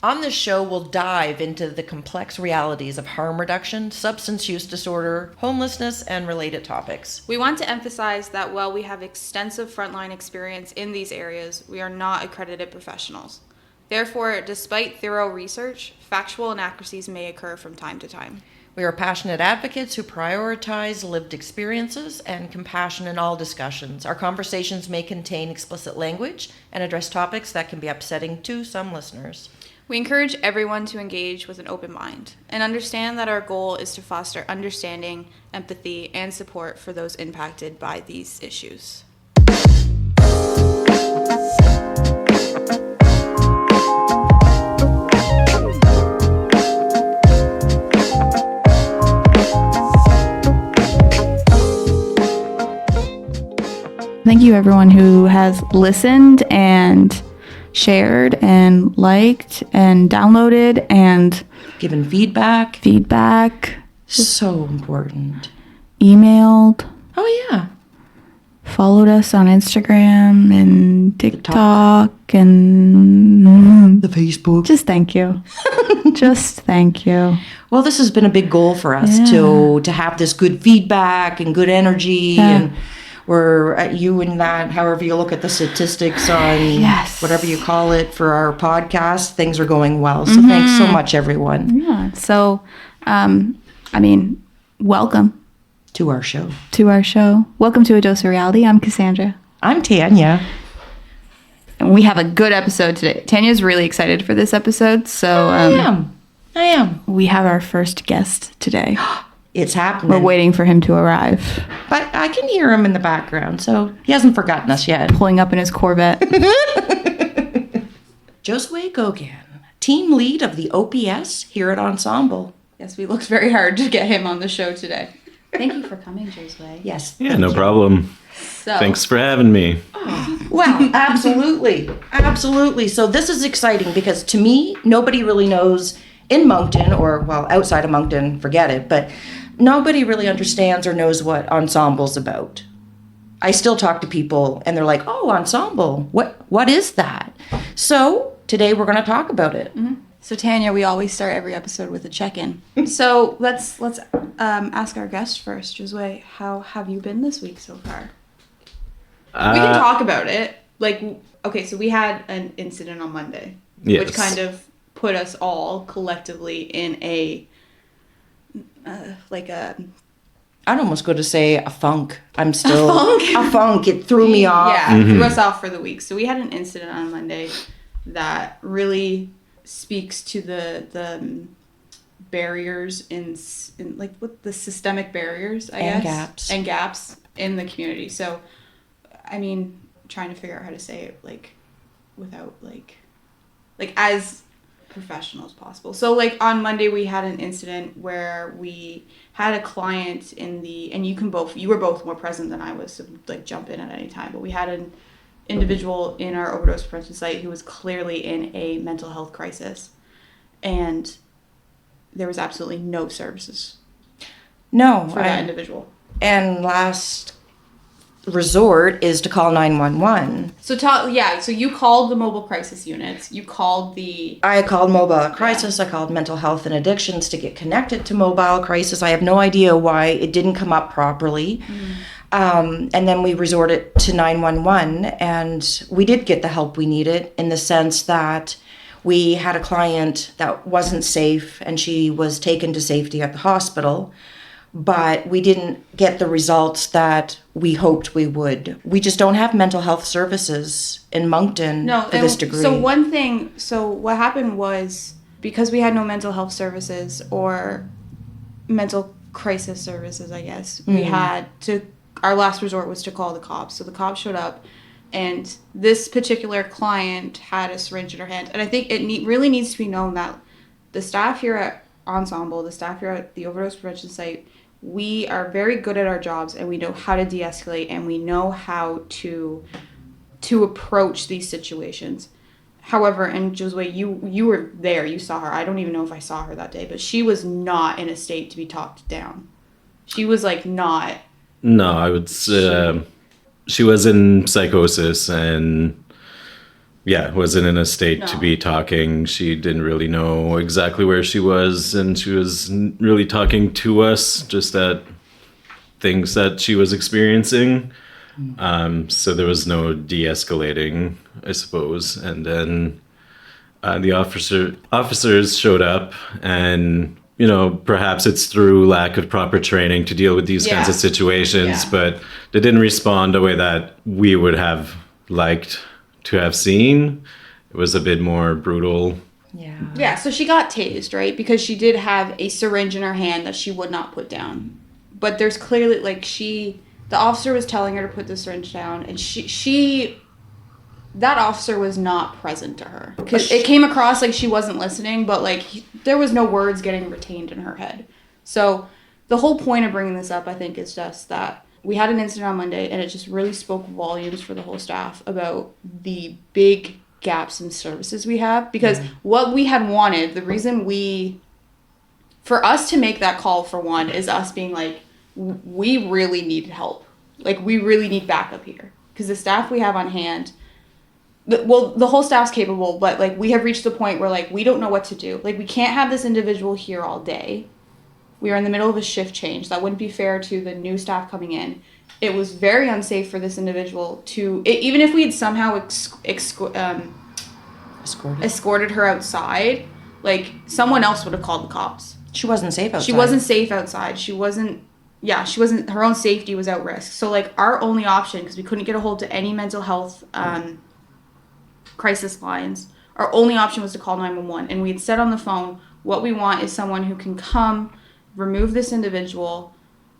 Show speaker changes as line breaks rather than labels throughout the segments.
On this show, we'll dive into the complex realities of harm reduction, substance use disorder, homelessness, and related topics.
We want to emphasize that while we have extensive frontline experience in these areas, we are not accredited professionals. Therefore, despite thorough research, factual inaccuracies may occur from time to time.
We are passionate advocates who prioritize lived experiences and compassion in all discussions. Our conversations may contain explicit language and address topics that can be upsetting to some listeners.
We encourage everyone to engage with an open mind and understand that our goal is to foster understanding, empathy, and support for those impacted by these issues.
Thank you, everyone who has listened and shared and liked and downloaded and
Given feedback. So important.
Emailed.
Oh, yeah.
Followed us on Instagram and TikTok and
The Facebook.
just thank you. Just thank you.
Well, this has been a big goal for us to have this good feedback and good energy and we're at you and that, however you look at the statistics on whatever you call it for our podcast, things are going well. So thanks so much, everyone.
Yeah. So, welcome
to our show.
Welcome to A Dose of Reality. I'm Cassandra.
I'm Tanya.
And we have a good episode today. Tanya's really excited for this episode. So
I am.
We have our first guest today.
It's happening.
We're waiting for him to arrive.
But I can hear him in the background, so he hasn't forgotten us yet.
Pulling up in his Corvette.
Josue Gauguin, team lead of the OPS here at Ensemble.
Yes, we looked very hard to get him on the show today. Thank you for coming, Josue.
Yes.
Yeah, no problem.
So,
Thanks for having me.
Well, absolutely. Absolutely. So this is exciting because to me, nobody really knows in Moncton, or, well, outside of Moncton, forget it, but nobody really understands or knows what Ensemble's about. I still talk to people and they're like, oh, Ensemble, what is that? So today we're going to talk about it.
Mm-hmm. So Tanya, we always start every episode with a check-in. So let's ask our guest first. Josue, how have you been this week so far? We can talk about it. Okay, so we had an incident on Monday, which kind of put us all collectively in
I'd almost go to say a funk. I'm still... A funk? It threw me off.
Yeah, it threw us off for the week. So we had an incident on Monday that really speaks to the barriers in what the systemic barriers, I guess. And gaps in the community. So, trying to figure out how to say it, without, as professional as possible. So on Monday we had an incident where we had a client and you were both more present than I was, so jump in at any time, but we had an individual in our overdose prevention site who was clearly in a mental health crisis, and there was absolutely no services for that individual.
And last resort is to call 911.
So you called the mobile crisis units. I
called mobile crisis. I called mental health and addictions to get connected to mobile crisis. I have no idea why it didn't come up properly. And then we resorted to 911, and we did get the help we needed in the sense that we had a client that wasn't safe and she was taken to safety at the hospital. But we didn't get the results that we hoped we would. We just don't have mental health services in Moncton to this degree.
So what happened was, because we had no mental health services or mental crisis services, I guess, we had to, our last resort was to call the cops. So the cops showed up, and this particular client had a syringe in her hand. And I think it really needs to be known that the staff here at Ensemble, the staff here at the Overdose Prevention Site, we are very good at our jobs, and we know how to de-escalate, and we know how to approach these situations. However, and Josue, you were there, you saw her. I don't even know if I saw her that day, but she was not in a state to be talked down. She was not.
No, I would say she was in psychosis, and wasn't in a state to
No.
be talking. She didn't really know exactly where she was, and she was really talking to us just at things that she was experiencing. So there was no de-escalating, I suppose. And then the officers showed up, and perhaps it's through lack of proper training to deal with these kinds of situations,
Yeah.
but they didn't respond the way that we would have liked to have seen. It was a bit more brutal.
Yeah, so she got tased, right? Because she did have a syringe in her hand that she would not put down. But there's clearly, the officer was telling her to put the syringe down, and that officer was not present to her. Because it came across like she wasn't listening, but there was no words getting retained in her head. So the whole point of bringing this up, I think, is just that we had an incident on Monday, and it just really spoke volumes for the whole staff about the big gaps in services we have. Because what we had wanted, the reason for us to make that call, for one, is us being like, we really need help. We really need backup here. Because the staff we have on hand, the whole staff's capable, but we have reached the point where we don't know what to do. We can't have this individual here all day. We are in the middle of a shift change. That wouldn't be fair to the new staff coming in. It was very unsafe for this individual to, even if we had somehow escorted her outside, someone else would have called the cops.
She wasn't safe outside.
She wasn't safe outside. Her own safety was at risk. So our only option, because we couldn't get a hold to any mental health crisis lines, our only option was to call 911. And we had said on the phone, what we want is someone who can come, remove this individual,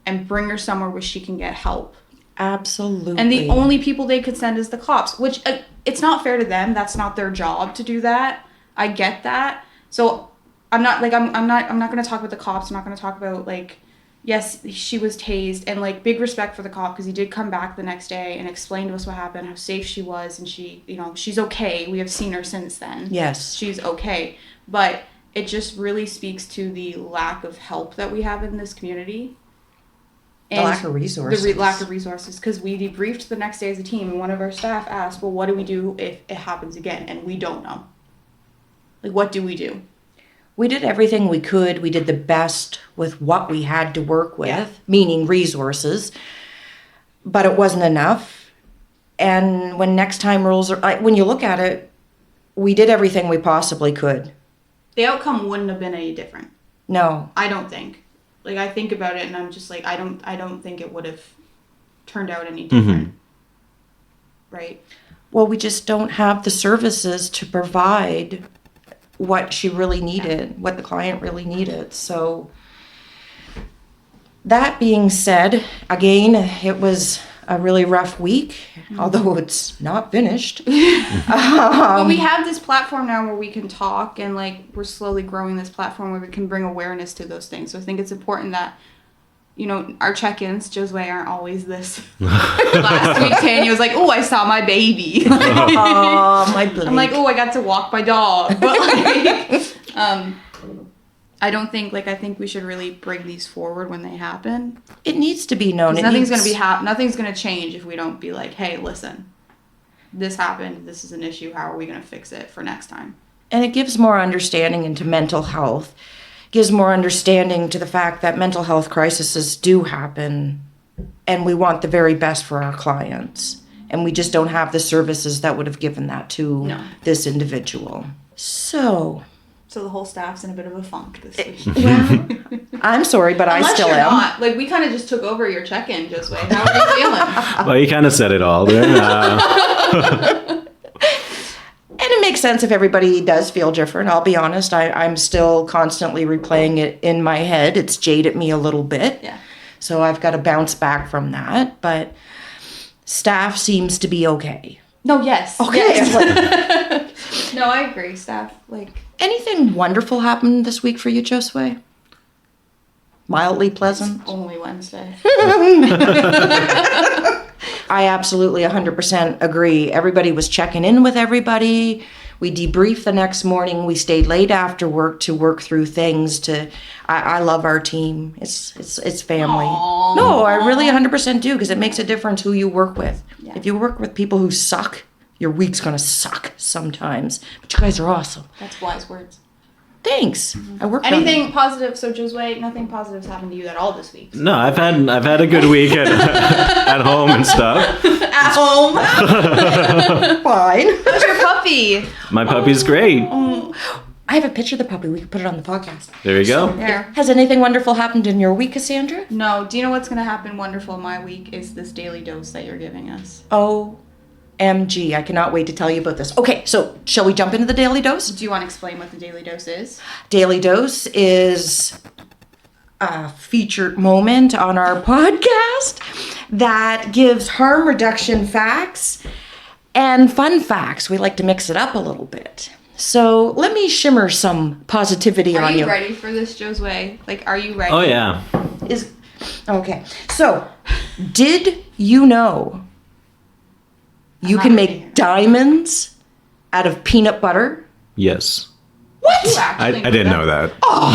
and bring her somewhere where she can get help.
Absolutely.
And the only people they could send is the cops, which it's not fair to them. That's not their job to do that. I get that. So I'm not I'm not going to talk about the cops. I'm not going to talk about yes, she was tased, and big respect for the cop, because he did come back the next day and explain to us what happened, how safe she was, and she, she's okay. We have seen her since then.
Yes.
She's okay. But it just really speaks to the lack of help that we have in this community.
And the lack of resources.
The lack of resources, because we debriefed the next day as a team, and one of our staff asked, well, what do we do if it happens again? And we don't know. What do we do?
We did everything we could. We did the best with what we had to work with, meaning resources. But it wasn't enough. And when next time rules are, when you look at it, we did everything we possibly could.
The outcome wouldn't have been any different.
No.
I don't think. I think about it, and I'm just I don't think it would have turned out any different. Right?
Well, we just don't have the services to provide what she really needed, what the client really needed. So that being said, again, it was a really rough week, although it's not finished.
But we have this platform now where we can talk, and we're slowly growing this platform where we can bring awareness to those things. So I think it's important that, our check-ins, Josue, aren't always this. Last week, Tanya was like, oh, I saw my baby.
Oh, my baby.
I'm like, oh, I got to walk my dog. But I don't think, I think we should really bring these forward when they happen.
It needs to be known.
Nothing's going to nothing's going to change if we don't be like, hey, listen, this happened. This is an issue. How are we going to fix it for next time?
And it gives more understanding into mental health. Gives more understanding to the fact that mental health crises do happen, and we want the very best for our clients. And we just don't have the services that would have given that to this individual. So
the whole staff's in a bit of a funk this week.
Well, I'm sorry, but I still am.
Not. We kind of just took over your check-in, Josue. How are you feeling?
Well, you kind of said it all there.
And it makes sense if everybody does feel different. I'll be honest, I'm still constantly replaying it in my head. It's jaded me a little bit.
Yeah.
So I've got to bounce back from that. But staff seems to be okay.
No, yes.
Okay.
Yes. No, I agree. Staff,
Anything wonderful happened this week for you, Josue? Mildly pleasant?
Only Wednesday.
I absolutely 100% agree. Everybody was checking in with everybody. We debriefed the next morning. We stayed late after work to work through things. I love our team. It's family.
Aww.
No, I really 100% do, because it makes a difference who you work with.
Yeah.
If you work with people who suck, Your week's gonna suck sometimes, but you guys are awesome.
That's wise words.
Thanks. I worked on it.
Anything positive? So Josue, nothing positive's happened to you at all this week.
No, I've had a good week at home and stuff.
At home.
Fine.
How's your puppy?
My puppy's great.
I have a picture of the puppy. We can put it on the podcast.
There you go.
There.
Has anything wonderful happened in your week, Cassandra?
No. Do you know what's gonna happen wonderful in my week? Is this daily dose that you're giving us?
OMG. I cannot wait to tell you about this. Okay, so shall we jump into the daily dose?
Do you want to explain what the daily dose is?
Daily dose is a featured moment on our podcast that gives harm reduction facts and fun facts. We like to mix it up a little bit. So let me shimmer some positivity
Are
on
you
you.
ready for this, Josue? Like, are you ready?
Oh yeah.
Okay. So, did you know you
not
can
ready.
make diamonds out of peanut butter?
Yes.
What?
You
I
actually
didn't know that.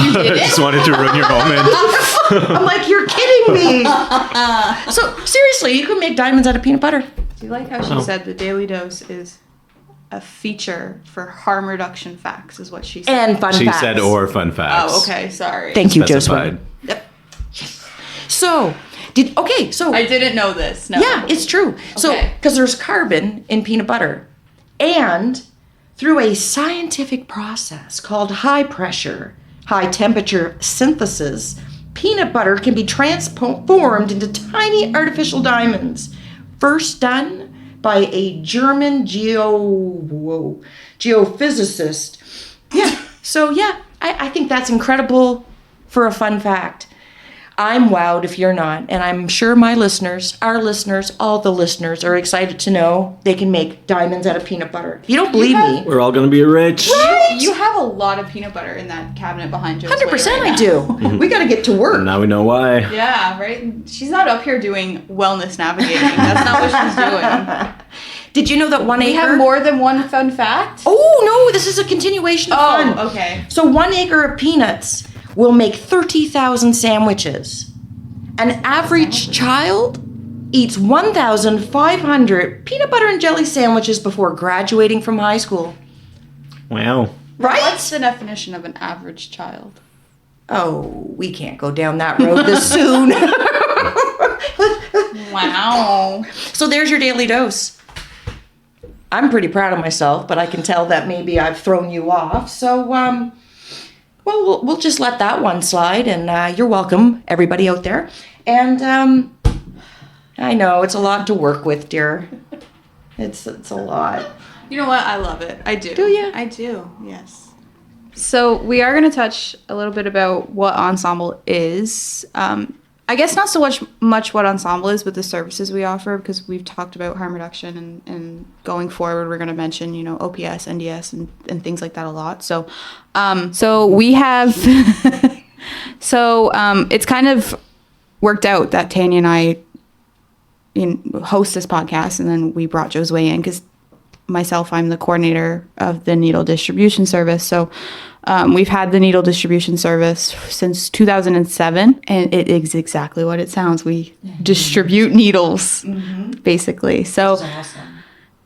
You did
I
it?
just wanted to ruin your moment.
I'm like, you're kidding me. So, seriously, you can make diamonds out of peanut butter.
Do you like how she said the daily dose is a feature for harm reduction facts? Is what she said.
And fun
She
facts.
said or fun facts.
Oh, okay. Sorry.
Thank you, Josue.
Specified.
Yep. So, so
I didn't know this. No.
yeah, it's true. So,
Okay.
because there's carbon in peanut butter, and through a scientific process called high pressure, high temperature synthesis, peanut butter can be transformed into tiny artificial diamonds. First done by a German geophysicist. Yeah. So yeah, I think that's incredible for a fun fact. I'm wowed if you're not, and I'm sure my listeners, our listeners, all the listeners are excited to know they can make diamonds out of peanut butter. If you don't believe me,
We're all gonna be rich.
You have a lot of peanut butter in that cabinet behind Josue.
100%
right
I do. We got to get to work.
Now we know why.
Yeah, right? She's not up here doing wellness navigating. That's not what she's doing.
Did you know that 1
We
acre?
have more than one fun fact?
Oh no, this is a continuation of fun.
Oh, okay.
So 1 acre of peanuts will make 30,000 sandwiches. An average child eats 1,500 peanut butter and jelly sandwiches before graduating from high school.
Wow.
Right?
What's the definition of an average child?
Oh, we can't go down that road this soon.
Wow.
So there's your daily dose. I'm pretty proud of myself, but I can tell that maybe I've thrown you off. So, well, we'll just let that one slide, and you're welcome, everybody out there. And I know it's a lot to work with, dear. It's a lot.
You know what? I love it. I do.
Do ya?
I do, yes. So we are going to touch a little bit about what Ensemble is. I guess not so much what Ensemble is, but the services we offer, because we've talked about harm reduction, and going forward we're going to mention, OPS, NDS, and things like that a lot. So we have it's kind of worked out that Tanya and I host this podcast, and then we brought Josue in because I'm the coordinator of the needle distribution service. So we've had the needle distribution service since 2007, and it is exactly what it sounds. We distribute needles, basically. So
Awesome.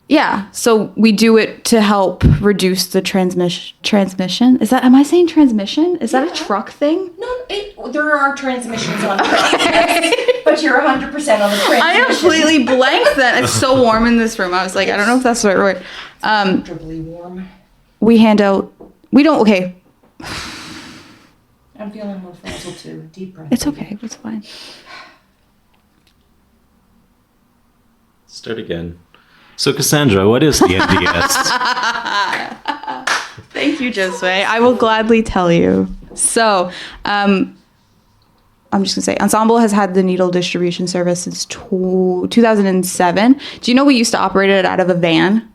yeah, so we do it to help reduce the transmission. Am I saying transmission? Is that a truck thing?
No, there are transmissions on it, but you're 100% on the transmission.
I completely blanked then. It's so warm in this room. I was like, I don't know if that's the right word.
Comfortably warm.
We hand out, okay,
I'm feeling more frazzled too. Deep breath.
it's okay, it's fine.
Start again. So Cassandra, what is the NDS?
Thank you, Josue. I will gladly tell you. So, I'm just going to say, Ensemble has had the needle distribution service since 2007. Do you know we used to operate it out of a van?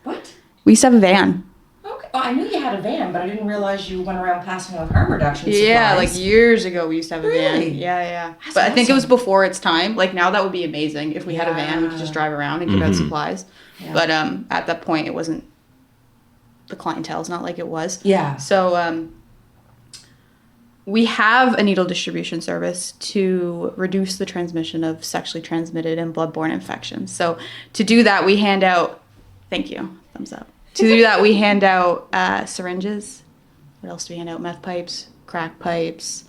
What?
We used to have a van.
Okay. Oh, I knew you had a van, but I didn't realize you went around passing out harm reduction supplies.
Yeah, like years ago we used to have a
Really?
van. Yeah.
That's
But I think it was
awesome.
before its time. Like now that would be amazing. If we had a van, we could just drive around and give out supplies.
Yeah.
But at that point it wasn't, the clientele's not like it was.
Yeah.
So we have a needle distribution service to reduce the transmission of sexually transmitted and bloodborne infections. So to do that, we hand out Thank you. Thumbs up. To do that, we hand out syringes. What else do we hand out? Meth pipes, crack pipes,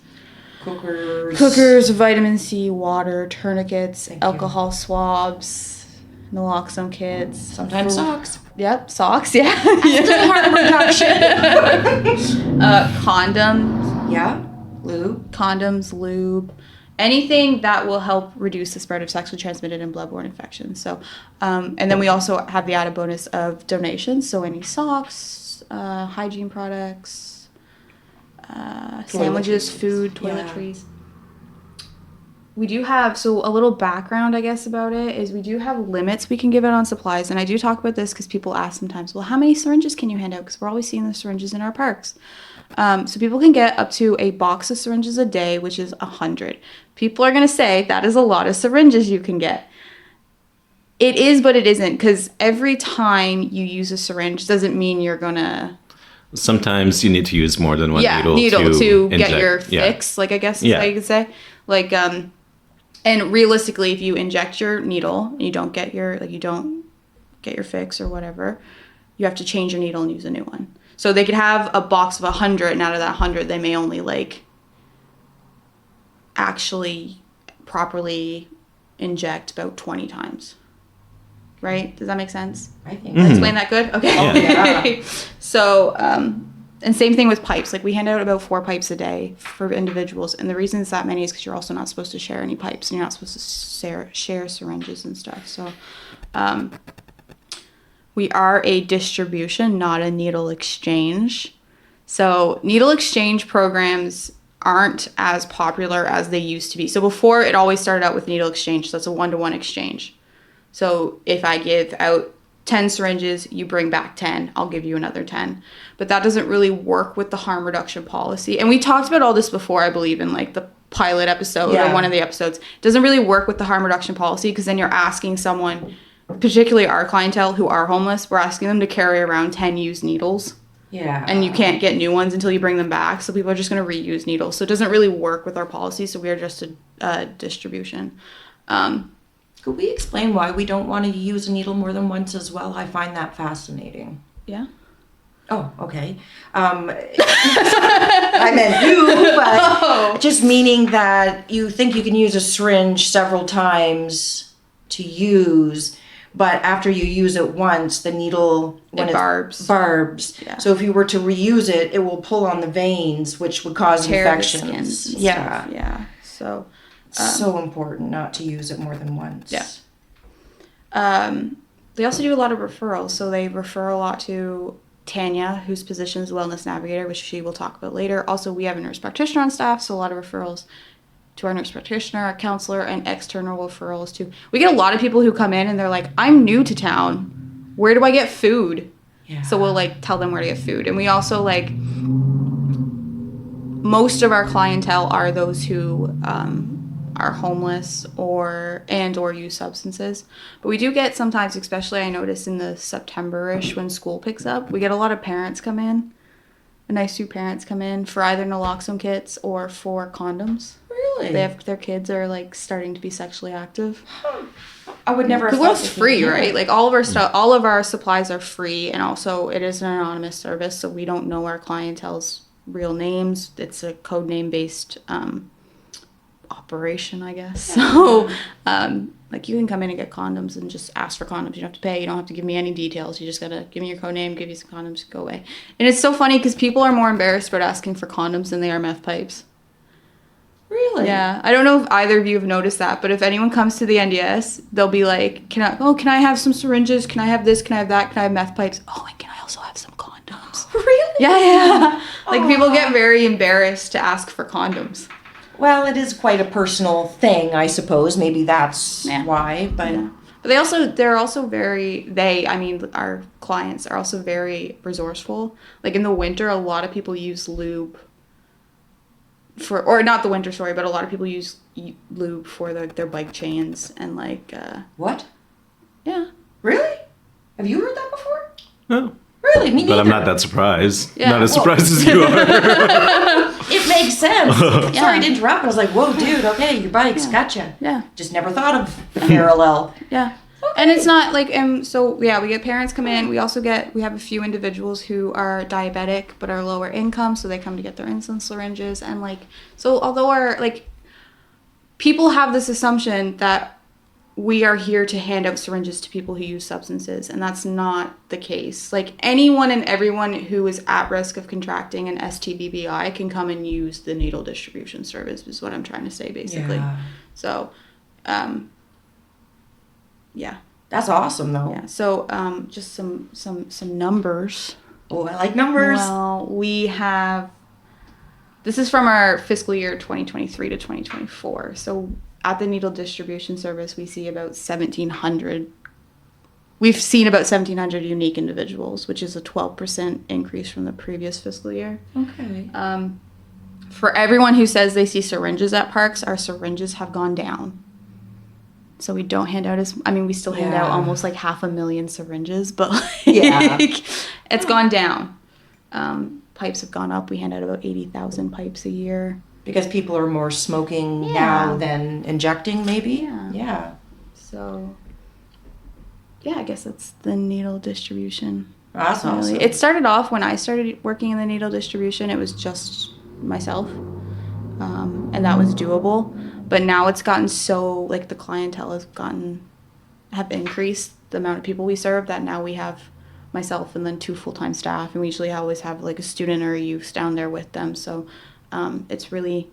cookers, vitamin C, water, tourniquets, alcohol swabs, naloxone kits.
Sometimes socks.
Yep, socks, yeah.
Harm reduction.
Condoms.
Yeah. Lube.
Condoms, lube, anything that will help reduce the spread of sexually transmitted and bloodborne infections. So, and then we also have the added bonus of donations. So any socks, hygiene products, sandwiches, food, toiletries. We do have, so a little background, I guess, about it is we do have limits we can give out on supplies. And I do talk about this because people ask sometimes, well, how many syringes can you hand out? Because we're always seeing the syringes in our parks. So people can get up to a box of syringes a day, which is 100. People are going to say that is a lot of syringes you can get. It is, but it isn't, because every time you use a syringe doesn't mean you're going to...
Sometimes you need to use more than one needle
to
inject.
get your fix, like I guess is how you could say. Like, and realistically, if you inject your needle and you don't get your fix or whatever, you have to change your needle and use a new one. So they could have a box of 100, and out of that 100, they may only actually properly inject about 20 times. Right? Does that make sense?
I think.
Did I explain that good? Okay.
Yeah.
So, and same thing with pipes. Like we hand out about 4 pipes a day for individuals, and the reason it's that many is because you're also not supposed to share any pipes, and you're not supposed to share syringes and stuff. So, we are a distribution, not a needle exchange. So needle exchange programs aren't as popular as they used to be. So before, it always started out with needle exchange. So it's a 1-to-1 exchange. So if I give out 10 syringes, you bring back 10, I'll give you another 10. But that doesn't really work with the harm reduction policy. And we talked about all this before, I believe, in like the pilot episode or one of the episodes. It doesn't really work with the harm reduction policy because then you're asking someone, particularly our clientele who are homeless, we're asking them to carry around 10 used needles.
Yeah.
And you can't get new ones until you bring them back. So people are just going to reuse needles. So it doesn't really work with our policy. So we are just a distribution.
Could we explain why we don't want to use a needle more than once as well? I find that fascinating.
Yeah.
Oh, okay. I meant you, but just meaning that you think you can use a syringe several times to use, but after you use it once, the needle barbs.
Yeah.
So if you were to reuse it, it will pull on the veins, which would cause infections.
Yeah. Yeah. So.
So important not to use it more than once.
Yeah. They also do a lot of referrals. So they refer a lot to Tanya, whose position is wellness navigator, which she will talk about later. Also, we have a nurse practitioner on staff, so a lot of referrals to our nurse practitioner, our counselor, and external referrals too. We get a lot of people who come in and they're like, I'm new to town. Where do I get food? Yeah. So we'll tell them where to get food. And we also most of our clientele are those who are homeless or use substances. But we do get sometimes, especially I notice in the September-ish when school picks up, we get a lot of parents come in. Nice few parents come in for either naloxone kits or for condoms.
Really?
Their kids are starting to be sexually active.
I would never have
thought. Because it's free, right? All of our supplies are free, and also it is an anonymous service, so we don't know our clientele's real names. It's a code name based operation, I guess. So, you can come in and get condoms and just ask for condoms. You don't have to pay. You don't have to give me any details. You just gotta give me your code name, give you some condoms, go away. And it's so funny because people are more embarrassed about asking for condoms than they are meth pipes.
Really?
Yeah. I don't know if either of you have noticed that, but if anyone comes to the NDS, they'll be like, can I have some syringes? Can I have this? Can I have that? Can I have meth pipes? Oh, and can I also have some condoms?
Really?
Yeah. People get very embarrassed to ask for condoms.
Well, it is quite a personal thing, I suppose. Maybe that's why, but...
Yeah. But our clients are also very resourceful. In the winter, a lot of people use lube but a lot of people use lube for their bike chains and
What?
Yeah.
Really? Have you heard that before?
No.
Really? Me neither.
But I'm not that surprised.
Yeah.
Not as surprised as you are.
It makes sense. Sorry to interrupt, but I was like, whoa, dude, okay, your bike's gotcha.
Yeah.
Just never thought of a parallel.
Yeah. And it's not like, so yeah, we get parents come in. We also we have a few individuals who are diabetic but are lower income, so they come to get their insulin syringes. And like, so although people have this assumption that we are here to hand out syringes to people who use substances, and that's not the case. Like, anyone and everyone who is at risk of contracting an STVBI can come and use the needle distribution service, is what I'm trying to say, basically.
Yeah.
So, yeah.
That's awesome, though.
Yeah. So, just some numbers.
Oh, I like numbers.
Well, we have. This is from our fiscal year 2023 to 2024. So, at the needle distribution service, we see about 1,700. We've seen about 1,700 unique individuals, which is a 12% increase from the previous fiscal year.
Okay.
For everyone who says they see syringes at parks, our syringes have gone down. So we don't hand out we still hand out almost like 500,000 syringes, but it's gone down. Pipes have gone up. We hand out about 80,000 pipes a year.
Because people are more smoking now than injecting, maybe? Yeah.
So, yeah, I guess that's the needle distribution.
That's awesome.
It started off when I started working in the needle distribution, it was just myself. And that was doable. But now it's gotten so, like, the clientele have increased the amount of people we serve, that now we have myself and then 2 full-time staff. And we usually always have, like, a student or a youth down there with them. So it's really,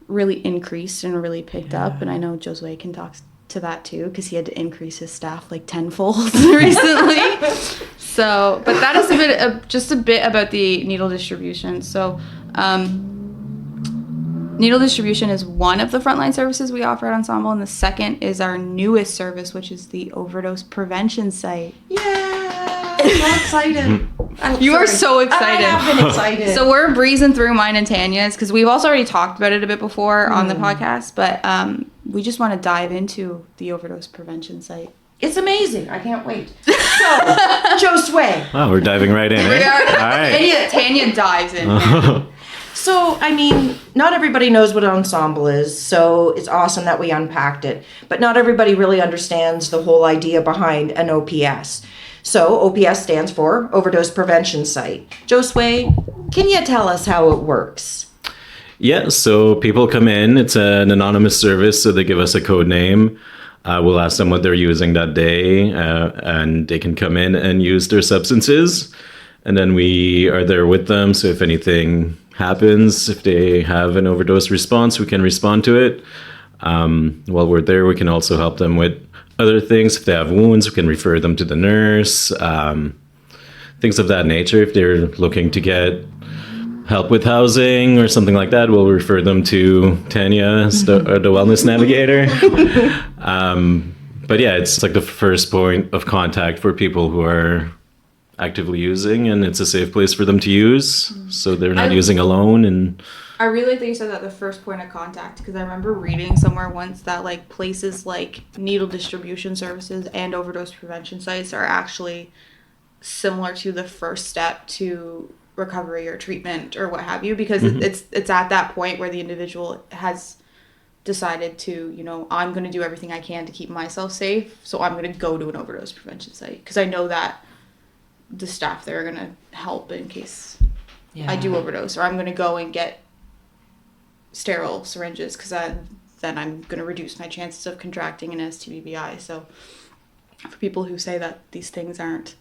really increased and really picked up. And I know Josue can talk to that too, because he had to increase his staff like tenfold recently. So, but that is just a bit about the needle distribution. So, needle distribution is one of the frontline services we offer at Ensemble, and the second is our newest service, which is the overdose prevention site.
Yeah, I'm so excited.
You are so excited.
I have been excited.
So we're breezing through mine and Tanya's, because we've also already talked about it a bit before on the podcast, but we just want to dive into the overdose prevention site.
It's amazing. I can't wait. So, Josue.
Wow, we're diving right in.
We are.
All right.
Tanya dives in.
So, I mean, not everybody knows what Ensemble is, so it's awesome that we unpacked it. But not everybody really understands the whole idea behind an OPS. So, OPS stands for Overdose Prevention Site. Josue, can you tell us how it works?
Yeah, so people come in. It's an anonymous service, so they give us a code name. We'll ask them what they're using that day, and they can come in and use their substances. And then we are there with them, so if anything happens, if they have an overdose response, we can respond to it. While we're there, we can also help them with other things. If they have wounds, we can refer them to the nurse, things of that nature. If they're looking to get help with housing or something like that, we'll refer them to Tanya, the wellness navigator. But yeah, it's like the first point of contact for people who are actively using, and it's a safe place for them to use, so they're not using alone. And
I really think you said that, the first point of contact, because I remember reading somewhere once that like places like needle distribution services and overdose prevention sites are actually similar to the first step to recovery or treatment or what have you, because it's at that point where the individual has decided to, I'm going to do everything I can to keep myself safe, so I'm going to go to an overdose prevention site, because I know that the staff there are going to help in case I do overdose, or I'm going to go and get sterile syringes, because then I'm going to reduce my chances of contracting an STVBI. So for people who say that these things aren't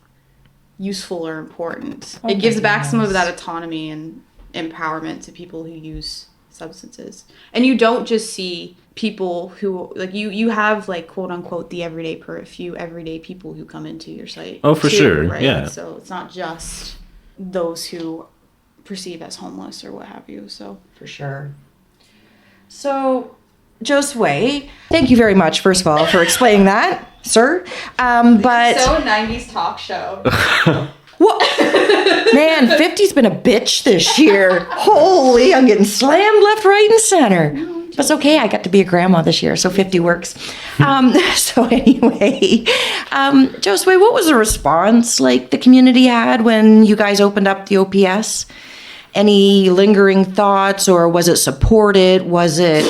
useful or important, it gives back some of that autonomy and empowerment to people who use substances. And you don't just see people who like you have like quote unquote the few everyday people who come into your site.
Oh, for sure.
Right?
Yeah.
So it's not just those who perceive as homeless or what have you. So
For sure. So, Josue, thank you very much, first of all, for explaining that, sir. But
so 90s talk show.
what? Man, 50's been a bitch this year. Holy, I'm getting slammed left, right, and center. But it's okay. I got to be a grandma this year, so 50 works. So anyway, Josue, what was the response like the community had when you guys opened up the OPS? Any lingering thoughts, or was it supported? Was it?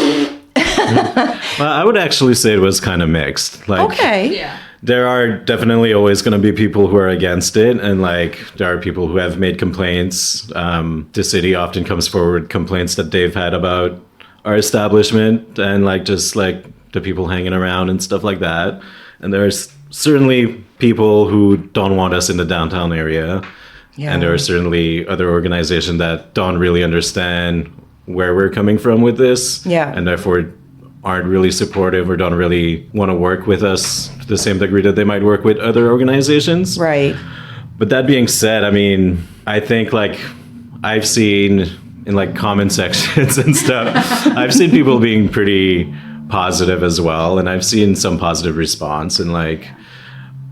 well, I would actually say it was kind of mixed. Like,
Okay.
Yeah.
there are definitely always going to be people who are against it, and like there are people who have made complaints. The city often comes forward complaints that they've had about our establishment and like just like the people hanging around and stuff like that. And there's certainly people who don't want us in the downtown area.
Yeah.
And there are certainly other organizations that don't really understand where we're coming from with this.
Yeah.
And therefore aren't really supportive or don't really want to work with us to the same degree that they might work with other organizations.
Right.
But that being said, I mean, I think like I've seen in like comment sections and stuff, I've seen people being pretty positive as well. And I've seen some positive response, and like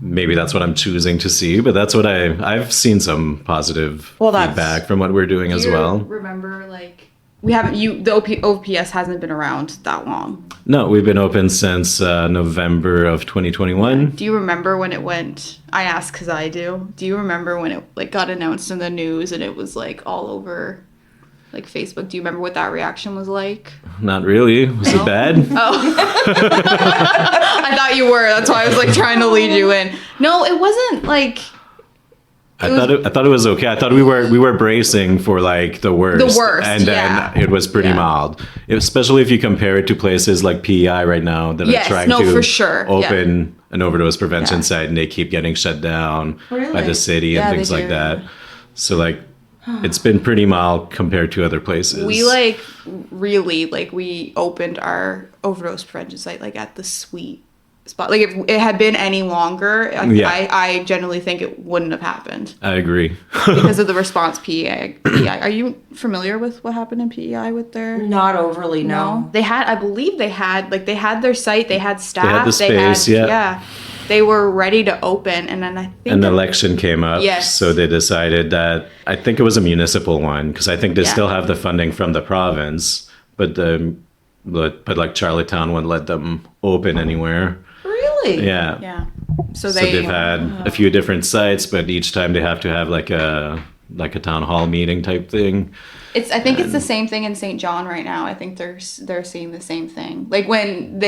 maybe that's what I'm choosing to see, but that's what I've seen some positive feedback from what we're doing as well.
Remember, like, we haven't, the OPS hasn't been around that long.
No, we've been open since November of 2021.
Do you remember when it went, I ask because I do you remember when it like got announced in the news and it was like all over like Facebook? Do you remember what that reaction was like?
Not really. Was it bad?
Oh. I thought you were. That's why I was like trying to lead you in. No, it wasn't like.
I thought it was okay. I thought we were bracing for like the worst.
The worst,
and then it was pretty mild. Especially if you compare it to places like PEI right now that are trying to
for sure.
open an overdose prevention site, and they keep getting shut down by the city and things like that. So like it's been pretty mild compared to other places.
We like really like we opened our overdose prevention site like at the sweet spot. Like if it had been any longer, I generally think it wouldn't have happened.
I agree.
Because of the response PEI. Are you familiar with what happened in PEI with their?
Not overly, no.
I believe they had their site, they had staff,
they had the space,
they were ready to open, and then I think
an election came up,
yes.
So they decided that, I think it was a municipal one, because I think they still have the funding from the province, but like Charlottetown wouldn't let them open anywhere.
Really?
Yeah.
Yeah.
So they've had a few different sites, but each time they have to have like a town hall meeting type thing.
I think it's the same thing in St. John right now. I think they're seeing the same thing. Like when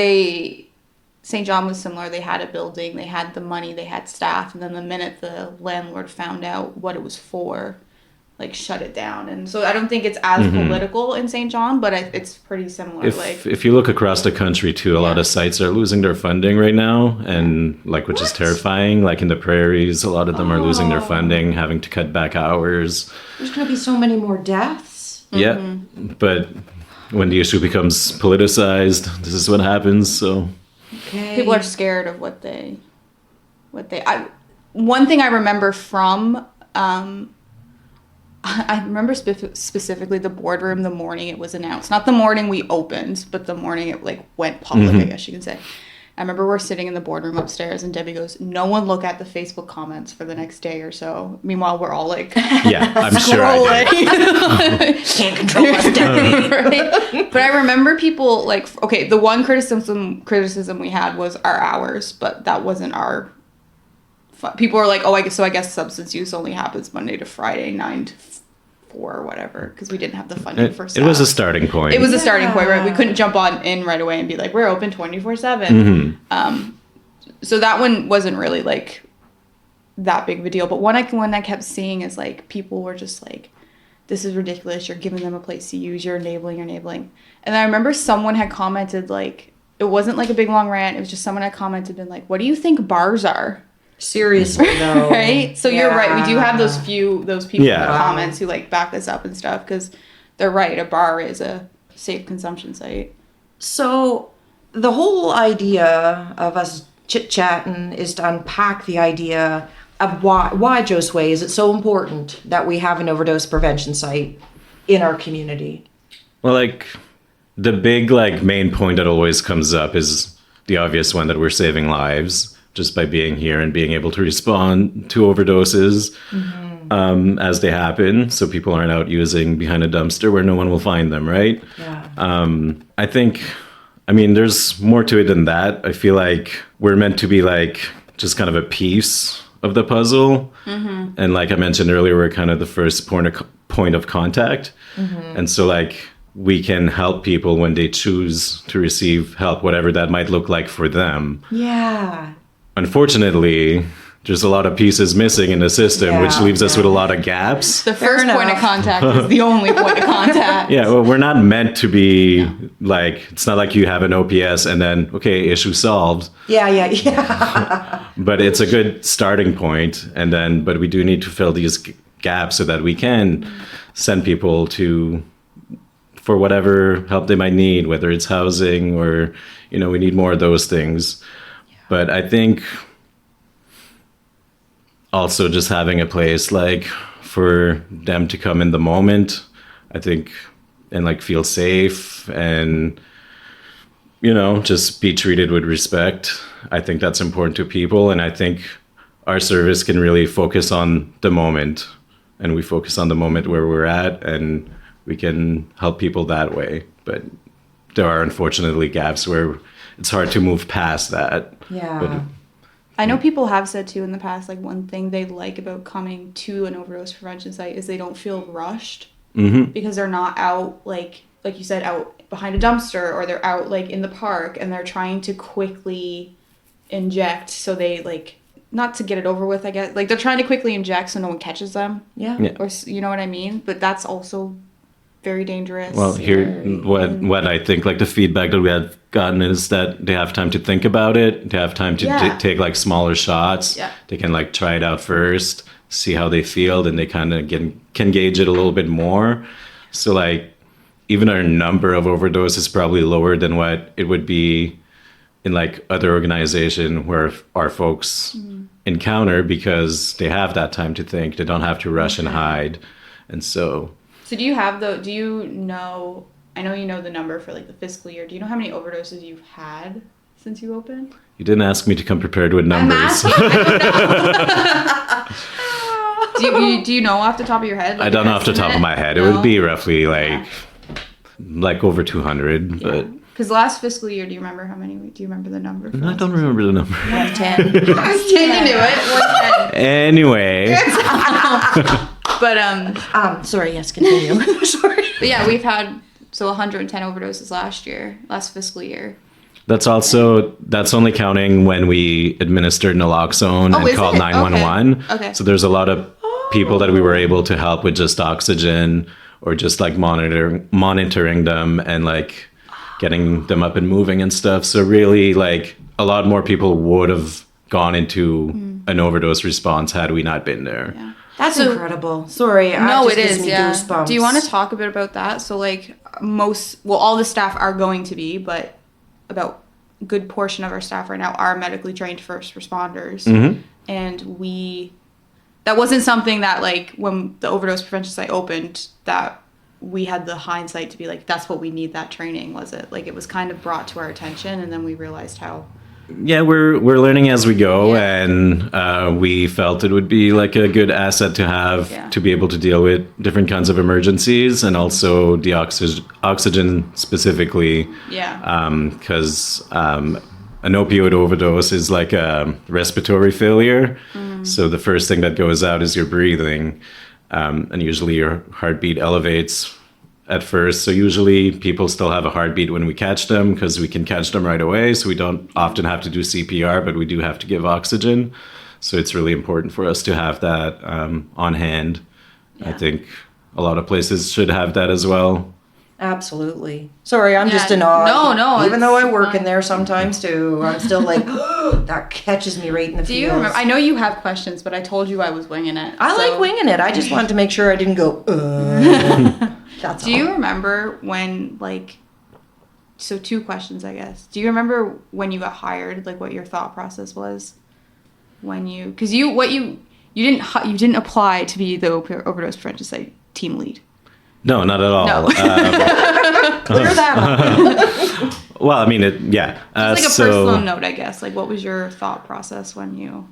St. John was similar. They had a building, they had the money, they had staff, and then the minute the landlord found out what it was for, like shut it down. And so I don't think it's as political in St. John, but it's pretty similar.
If you look across the country too, a lot of sites are losing their funding right now, and like which is terrifying. Like in the prairies, a lot of them are losing their funding, having to cut back hours.
There's going to be so many more deaths.
Yeah, but when the issue becomes politicized, this is what happens. So.
Okay.
People are scared of what they one thing I remember from I remember specifically the boardroom the morning it was announced, not the morning we opened, but the morning it like went public, I guess you can say. I remember we're sitting in the boardroom upstairs and Debbie goes, "No one look at the Facebook comments for the next day or so." Meanwhile, we're all like,
yeah, I'm sure I did.
Can't control us, Debbie.
Right? But I remember people like, okay, the one criticism we had was our hours, but that wasn't our. People were like, "Oh, I guess substance use only happens Monday to Friday, 9 to 4 or whatever," because we didn't have the funding for staff.
It was a starting point.
It was a starting point, right? We couldn't jump in right away and be like, "We're open 24/7." So that one wasn't really like that big of a deal. But one I kept seeing is like people were just like, "This is ridiculous. You're giving them a place to use. You're enabling. And I remember someone had commented like, it wasn't like a big long rant. It was just someone had commented and like, "What do you think bars are?"
Seriously though.
Right? So you're right. We do have those people in the comments who like back us up and stuff, because they're right. A bar is a safe consumption site.
So the whole idea of us chit-chatting is to unpack the idea of why Josue is it so important that we have an overdose prevention site in our community.
Well, like the big like main point that always comes up is the obvious one, that we're saving lives just by being here and being able to respond to overdoses as they happen, so people aren't out using behind a dumpster where no one will find them, right?
Yeah.
I mean, there's more to it than that. I feel like we're meant to be like just kind of a piece of the puzzle. And like I mentioned earlier, we're kind of the first point of contact. And so like we can help people when they choose to receive help, whatever that might look like for them.
Yeah.
unfortunately, there's a lot of pieces missing in the system, which leaves us with a lot of gaps.
The first point of contact is the only point of contact.
Yeah, well, we're not meant to be like, it's not like you have an OPS and then, okay, issue solved.
Yeah.
But it's a good starting point. And then, but we do need to fill these gaps so that we can send people for whatever help they might need, whether it's housing or, we need more of those things. Yeah. But I think also just having a place like for them to come in the moment, I think, and like feel safe and, just be treated with respect. I think that's important to people. And I think our service can really focus on the moment, and we focus on the moment where we're at, and we can help people that way. But there are unfortunately gaps where it's hard to move past that.
Yeah.
But,
I know people have said too in the past, like one thing they like about coming to an overdose prevention site is they don't feel rushed because they're not out like you said, out behind a dumpster, or they're out like in the park and they're trying to quickly inject. So they like, not to get it over with, I guess, like they're trying to quickly inject so no one catches them.
Yeah.
Or you know what I mean? But that's also very dangerous.
well, here, what I think, like the feedback that we have gotten is that they have time to think about it. They have time to take like smaller shots.
Yeah.
They can like try it out first, see how they feel, then they kind of can gauge it a little bit more. So like, even our number of overdoses is probably lower than what it would be in like other organization where our folks encounter, because they have that time to think. They don't have to rush and hide. And so
do you know, I know you know the number for like the fiscal year. Do you know how many overdoses you've had since you opened?
you didn't ask me to come prepared with numbers.
Do you know off the top of your head? Like
I don't know off the top of my head.
No?
It would be roughly like over 200, but
because last fiscal year, do you remember how many? Do you remember the number?
I don't remember the number.
110.
I was taking to it. 110.
Anyway,
But
Sorry, yes, continue. Sorry.
But yeah, we've had 110 overdoses last fiscal year.
that's only counting when we administered naloxone and
is
called
it?
911.
Okay.
So there's a lot of people that we were able to help with just oxygen, or just like monitoring them and like getting them up and moving and stuff. So really, like, a lot more people would have gone into an overdose response had we not been there.
Yeah.
That's incredible. Sorry.
No, it
gives
is.
me
Yeah.
goosebumps.
Do you want to talk a bit about that? So like all the staff are going to be, but about a good portion of our staff right now are medically trained first responders. And that wasn't something that like when the overdose prevention site opened that we had the hindsight to be like, that's what we need, that training, was it? Like it was kind of brought to our attention, and then we realized how.
Yeah, we're learning as we go,
Yeah.
and we felt it would be like a good asset to have to be able to deal with different kinds of emergencies, and also the oxygen specifically.
Yeah.
Because an opioid overdose is like a respiratory failure. So the first thing that goes out is your breathing, and usually your heartbeat elevates at first. So usually people still have a heartbeat when we catch them, because we can catch them right away. So we don't often have to do CPR, but we do have to give oxygen. So it's really important for us to have that on hand.
Yeah.
I think a lot of places should have that as well.
Absolutely. Sorry, I'm just
Yeah,
in awe.
no,
Even though I work
fine.
in there sometimes too, I'm still like, that catches me right in the
Do you
feels.
remember? I know you have questions, but I told you I was winging it.
I
so-
like winging it. I just wanted to make sure I didn't go, That's
Do you remember when, like, so 2 questions, I guess. Do you remember when you got hired, like, what your thought process was when you, because you didn't apply to be the overdose prevention site team lead.
No, not at all.
No.
Clear that up.
Well, I mean,
Just like a personal note, I guess. Like, what was your thought process when you?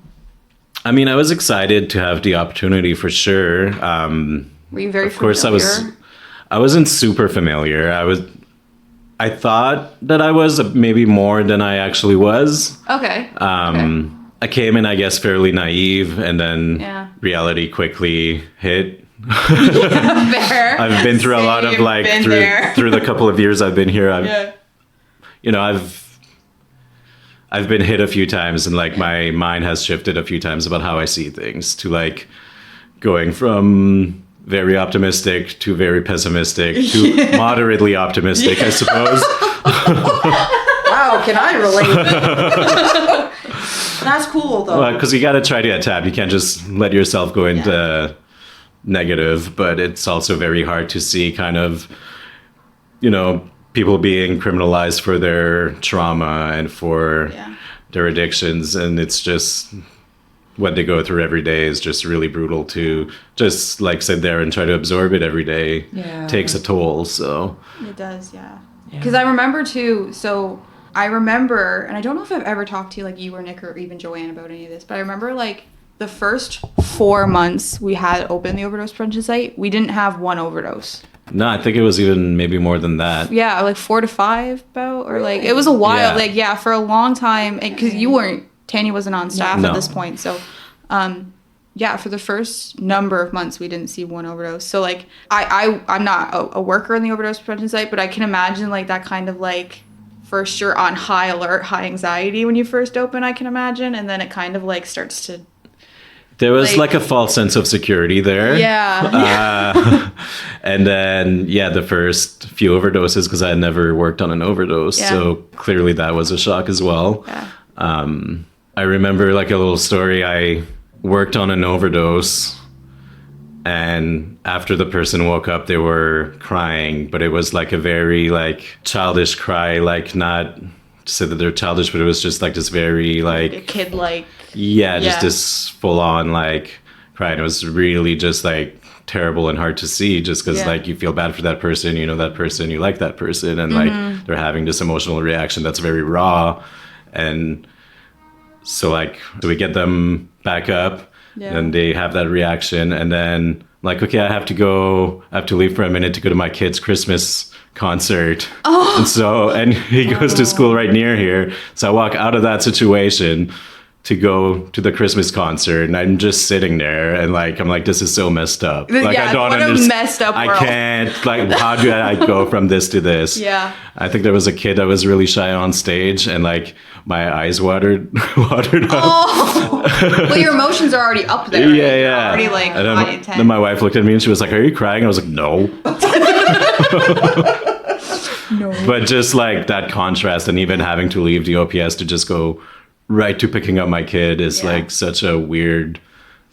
I mean, I was excited to have the opportunity for sure.
Were you very
Of course,
familiar?
I wasn't super familiar. I thought that I was maybe more than I actually was.
Okay.
I came in, I guess, fairly naive, and then
Yeah. reality
reality quickly hit.
Fair.
I've been through a lot of
Same,
like
been there.
through the couple of years I've been here.
Yeah.
You know, I've been hit a few times, and like my mind has shifted a few times about how I see things, to like going from very optimistic to very pessimistic to moderately optimistic, I suppose.
Wow, can I relate? That's cool though.
Because you got to try to adapt. You can't just let yourself go into negative, but it's also very hard to see kind of, people being criminalized for their trauma and for their addictions. And it's just what they go through every day is just really brutal to just like sit there and try to absorb it every day. Takes a toll. So
it does. Yeah. Because I remember too. So I remember, and I don't know if I've ever talked to you, like you or Nick or even Joanne about any of this, but I remember like the first 4 months we had open the overdose prevention site, we didn't have one overdose.
No, I think it was even maybe more than that.
Yeah, like 4 to 5 about, or like it was a while, for a long time, because Tanya wasn't on staff at this point, so for the first number of months we didn't see one overdose. So like I'm not a worker in the overdose prevention site, but I can imagine like that kind of like, first you're on high alert, high anxiety when you first open, I can imagine, and then it kind of like starts to.
There was like a false sense of security there.
Yeah.
And then, the first few overdoses, because I had never worked on an overdose.
Yeah.
So clearly that was a shock as well.
Yeah.
I remember like a little story. I worked on an overdose, and after the person woke up, they were crying, but it was like a very like childish cry, like not to say that they're childish, but it was just like this very like
a kid like.
Just this full on like cry. And it was really just like terrible and hard to see, just because like you feel bad for that person, that person, you like that person, and like they're having this emotional reaction that's very raw. And so we get them back up, and they have that reaction, and then like, okay, I have to leave for a minute to go to my kid's Christmas concert. And he goes to school right near here, so I walk out of that situation to go to the Christmas concert, and I'm just sitting there, and like I'm like, this is so messed up. Like I don't understand.
Messed up world.
I can't, like, how do I go from this to this?
Yeah.
I think there was a kid that was really shy on stage, and like my eyes watered up.
Well, your emotions are already up there.
Yeah.
You're already like high intent.
Then my wife looked at me and she was like, "Are you crying?" I was like, "No." No. But just like that contrast, and even having to leave the OPS to just go right to picking up my kid is like such a weird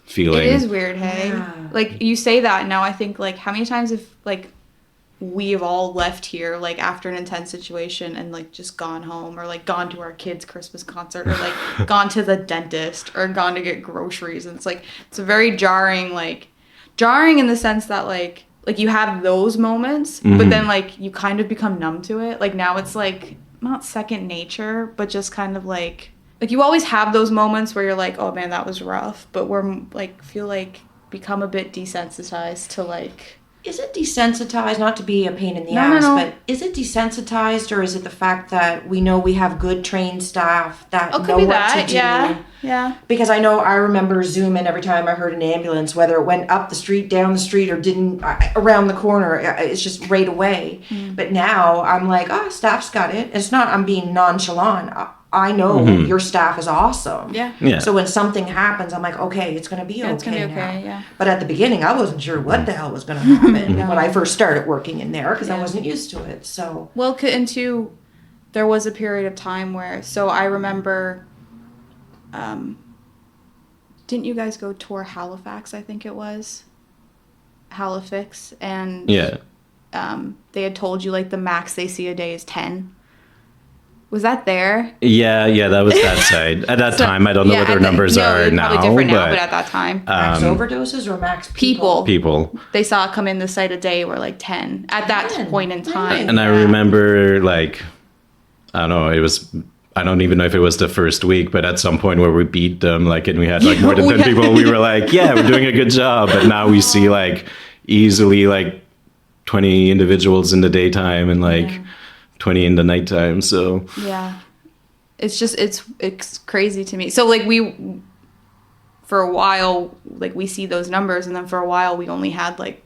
feeling.
It is weird, hey? Yeah. Like you say that now, I think like how many times have like we've all left here like after an intense situation and like just gone home, or like gone to our kids' Christmas concert, or like gone to the dentist, or gone to get groceries, and it's a very jarring in the sense that like you have those moments, but then like you kind of become numb to it. Like now it's like not second nature, but just kind of like you always have those moments where you're like, oh man, that was rough, but we're like feel like become a bit desensitized to like.
Is it desensitized, not to be a pain in the ass, but is it desensitized, or is it the fact that we know we have good trained staff that know what to do?
Yeah.
Because I remember zooming every time I heard an ambulance, whether it went up the street, down the street, or didn't around the corner. It's just right away. But now I'm like, staff's got it. It's not I'm being nonchalant. I know your staff is awesome.
Yeah.
So when something happens, I'm like, okay, it's going to be okay.
It's going to be
now.
okay, yeah.
But at the beginning, I wasn't sure what the hell was going to happen when I first started working in there, because I wasn't used to it. So
there was a period of time where, so I remember, didn't you guys go tour Halifax? I think it was Halifax, and they had told you like the max they see a day is 10. Was that there?
Yeah, that was that side. At that time, I don't know what their numbers are now.
Probably different now, but at that time.
Max overdoses or max people?
People.
They saw come in the site a day were like 10 at that point in time.
And I remember like, I don't know, I don't even know if it was the first week, but at some point where we beat them, like, and we had like more than 10 people, we were like, yeah, we're doing a good job. But now we see like easily like 20 individuals in the daytime and like 20 in the nighttime. So
yeah, it's just it's crazy to me. So like we for a while like we see those numbers, and then for a while we only had like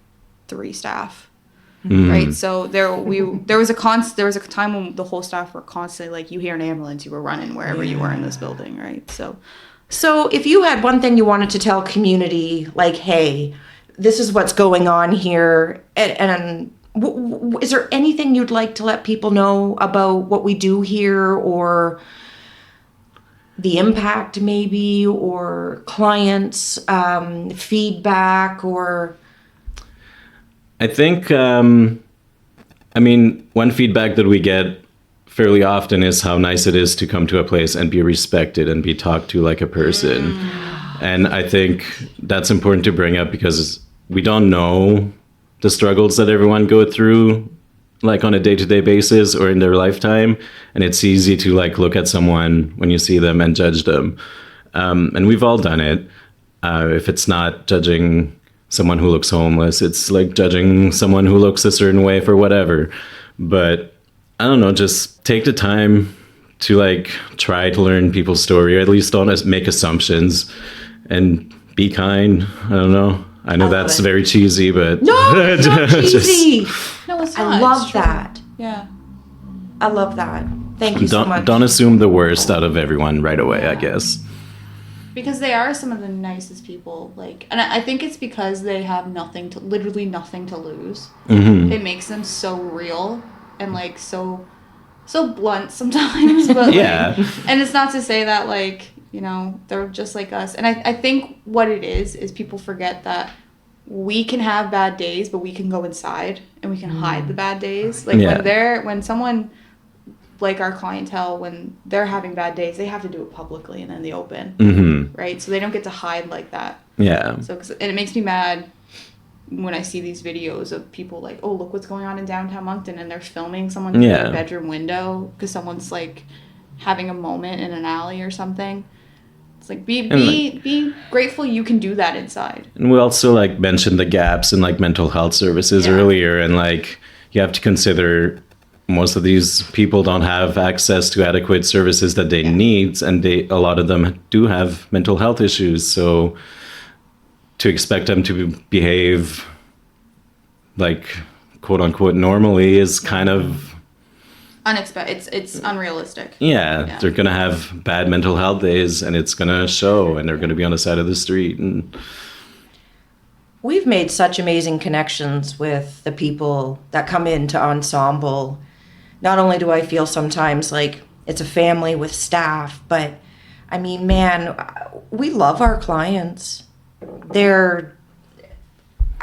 3 staff. right? So there was a time when the whole staff were constantly like, you hear an ambulance, you were running wherever you were in this building, right?
So if you had one thing you wanted to tell community, like, hey, this is what's going on here, and is there anything you'd like to let people know about what we do here, or the impact maybe, or clients, feedback, or...
I think, one feedback that we get fairly often is how nice it is to come to a place and be respected and be talked to like a person. And I think that's important to bring up because we don't know the struggles that everyone go through like on a day-to-day basis or in their lifetime. And it's easy to like look at someone when you see them and judge them. And we've all done it. If it's not judging someone who looks homeless, it's like judging someone who looks a certain way for whatever. But I don't know, just take the time to like try to learn people's story, or at least don't make assumptions, and be kind. I don't know. I know that's very cheesy, but
No, it's not cheesy.
No, it's
I
not.
love
It's true.
that.
Yeah.
I love that. Thank you so much.
Don't assume the worst out of everyone right away, I guess.
Because they are some of the nicest people, like, and I think it's because they have literally nothing to lose. It makes them so real and like so blunt sometimes, but like, and it's not to say that like, you know, they're just like us. And I think what it is people forget that we can have bad days, but we can go inside and we can hide the bad days. Like when someone like our clientele, when they're having bad days, they have to do it publicly and in the open, right? So they don't get to hide like that.
Yeah.
So and it makes me mad when I see these videos of people like, oh, look what's going on in downtown Moncton, and they're filming someone through their bedroom window because someone's like having a moment in an alley or something. It's like be grateful you can do that inside.
And we also like mentioned the gaps in like mental health services earlier, and like you have to consider most of these people don't have access to adequate services that they need, and a lot of them do have mental health issues. So to expect them to behave like quote unquote normally is kind of
unexpected. It's unrealistic.
Yeah, they're gonna have bad mental health days, and it's gonna show, and they're gonna be on the side of the street. And
we've made such amazing connections with the people that come into Ensemble. Not only do I feel sometimes like it's a family with staff, but I mean, man, we love our clients. I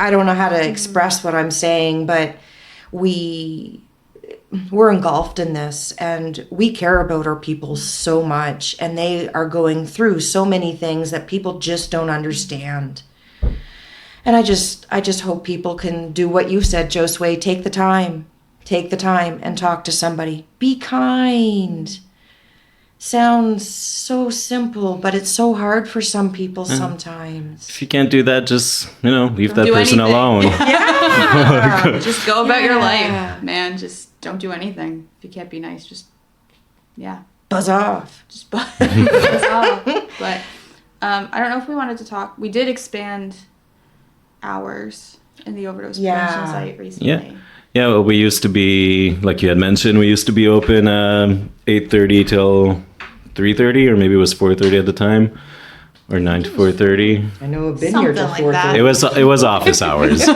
don't know how to express what I'm saying, but we're engulfed in this, and we care about our people so much, and they are going through so many things that people just don't understand. And I just hope people can do what you said, Josue, take the time and talk to somebody. Be kind. Sounds so simple, but it's so hard for some people sometimes.
if you can't do that, just, leave that person alone.
Just go about your life, man. Just don't do anything. If you can't be nice, just,
buzz off.
Just buzz off. But I don't know if we wanted to talk. We did expand hours in the Overdose prevention site recently.
Yeah, well, we used to be, like you had mentioned, we used to be open 8:30 till 3:30, or maybe it was 4:30 at the time, or 9 to 4:30.
I know I've been here till 4:30.
It was office hours.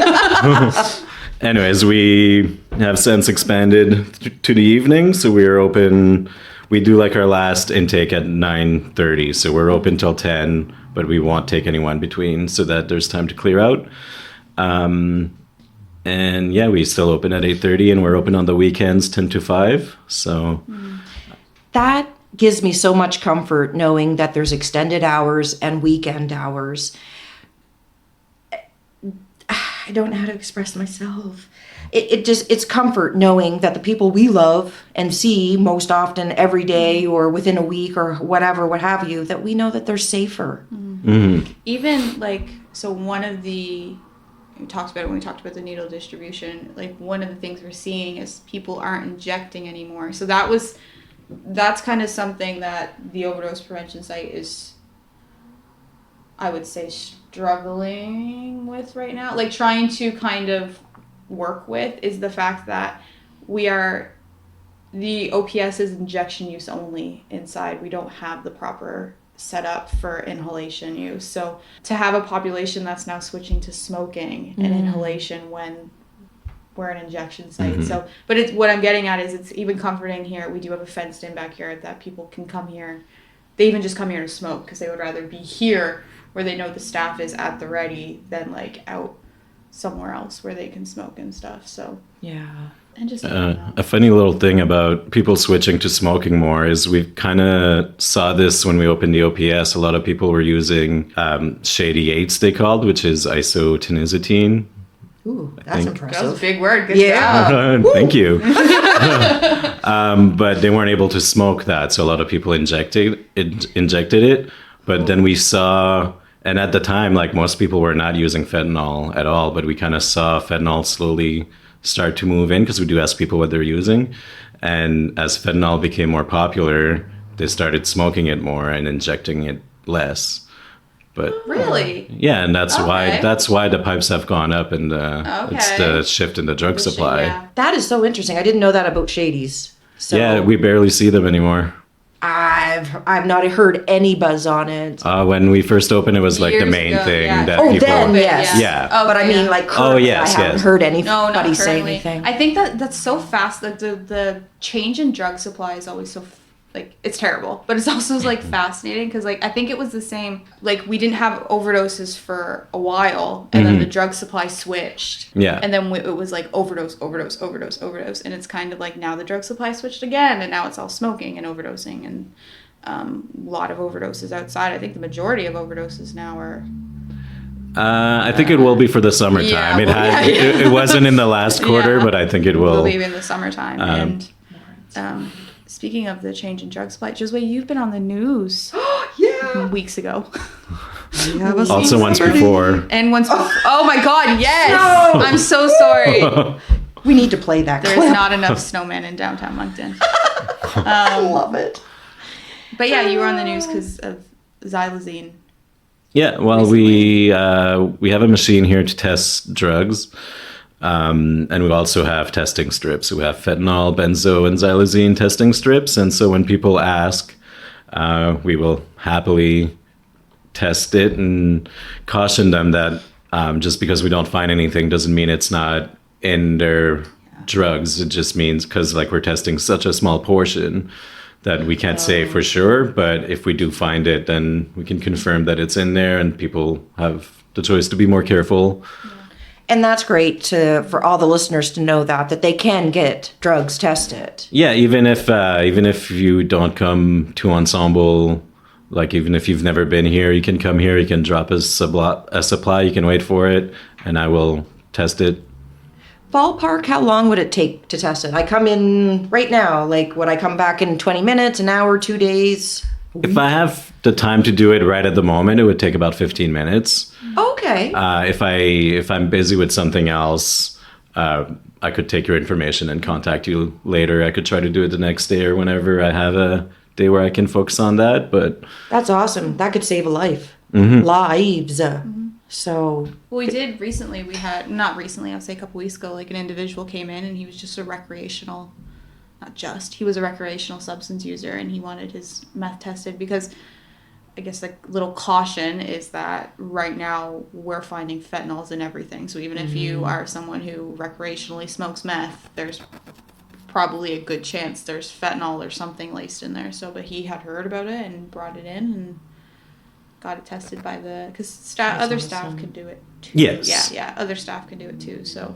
Anyways, we have since expanded to the evening, so we are open. We do like our last intake at 9:30, so we're open till 10, but we won't take anyone between, so that there's time to clear out. And we still open at 8:30, and we're open on the weekends 10 to 5. So
that gives me so much comfort knowing that there's extended hours and weekend hours. I don't know how to express myself. It's comfort knowing that the people we love and see most often every day or within a week or whatever, what have you, that we know that they're safer.
Even like, so one of the, we talked about it when we talked about the needle distribution, like one of the things we're seeing is people aren't injecting anymore. So that's kind of something that the overdose prevention site is, I would say, struggling with right now. Like trying to kind of work with is the fact that the OPS is injection use only inside. We don't have the proper setup for inhalation use. So to have a population that's now switching to smoking and inhalation when we're an injection site. So, but it's what I'm getting at is it's even comforting here. We do have a fenced in backyard that people can come here. They even just come here to smoke because they would rather be here where they know the staff is at the ready than like out somewhere else where they can smoke and stuff. So
Yeah.
and just
A funny little thing about people switching to smoking more is we kind of saw this when we opened the OPS. A lot of people were using Shady Eights, they called, which is isotenizatine.
Ooh, that's
think-
that was a
impressive.
big word. Good
Yeah.
job.
Thank you. But they weren't able to smoke that, so a lot of people injected it. But then we saw, and at the time, like most people were not using fentanyl at all, but we kind of saw fentanyl slowly start to move in because we do ask people what they're using. And as fentanyl became more popular, they started smoking it more and injecting it less. But
Really?
yeah, and that's
Okay.
why the pipes have gone up, and it's the shift in the drug supply.
Yeah.
That is so interesting. I didn't know that about Shady's. So
Yeah, we barely see them anymore.
I've not heard any buzz on it.
When we first opened, it was like the
Years
main
ago,
thing
yeah.
that
Oh,
people.
then, yes.
Yeah.
Oh,
But I mean,
yeah.
like, currently,
yes,
I haven't
yes.
heard
No,
anybody
not
say
currently.
anything.
I think that's so fast. Like the change in drug supply is always so like it's terrible, but it's also like fascinating because like I think it was the same. Like we didn't have overdoses for a while, and then the drug supply switched.
Yeah.
And then it was like overdose, and it's kind of like now the drug supply switched again, and now it's all smoking and overdosing and. A lot of overdoses outside. I think the majority of overdoses now are.
I think it will be for the summertime.
Yeah,
it
well,
had.
yeah.
It wasn't in the last quarter,
Yeah.
but I think it
Will
will.
be in the summertime. And speaking of the change in drug supply, Josue, you've been on the news
Yeah.
weeks ago.
We have a
Also, once
celebrity.
before.
And once oh my god, yes!
No!
I'm so sorry.
We need to play that
There's
clip.
not enough snowmen in downtown Moncton.
I love it.
But yeah, you were on the news because of xylazine.
Yeah, well, we have a machine here to test drugs, and we also have testing strips. So we have fentanyl, benzo, and xylazine testing strips. And so when people ask, we will happily test it and caution them that just because we don't find anything doesn't mean it's not in their drugs. It just means because like we're testing such a small portion that we can't say for sure, but if we do find it, then we can confirm that it's in there, and people have the choice to be more careful.
And that's great for all the listeners to know that they can get drugs tested.
Yeah, even if you don't come to Ensemble, like even if you've never been here, you can come here. You can drop a supply. You can wait for it, and I will test it.
Ballpark, how long would it take to test it? I come in right now. Like, would I come back in 20 minutes, an hour, 2 days?
If I have the time to do it right at the moment, it would take about 15 minutes.
Okay.
If I'm busy with something else, I could take your information and contact you later. I could try to do it the next day or whenever I have a day where I can focus on that. But
That's awesome. That could save a life. Lives. So,
Well, we did recently. We had not recently. I would say a couple weeks ago. Like an individual came in and he was just a recreational, he was a recreational substance user and he wanted his meth tested because, I guess like little caution is that right now we're finding fentanyls in everything. So even if you are someone who recreationally smokes meth, there's probably a good chance there's fentanyl or something laced in there. So, but he had heard about it and brought it in and got it tested by because other staff
awesome.
can do it too.
Yes.
Yeah, other staff can do it too. So,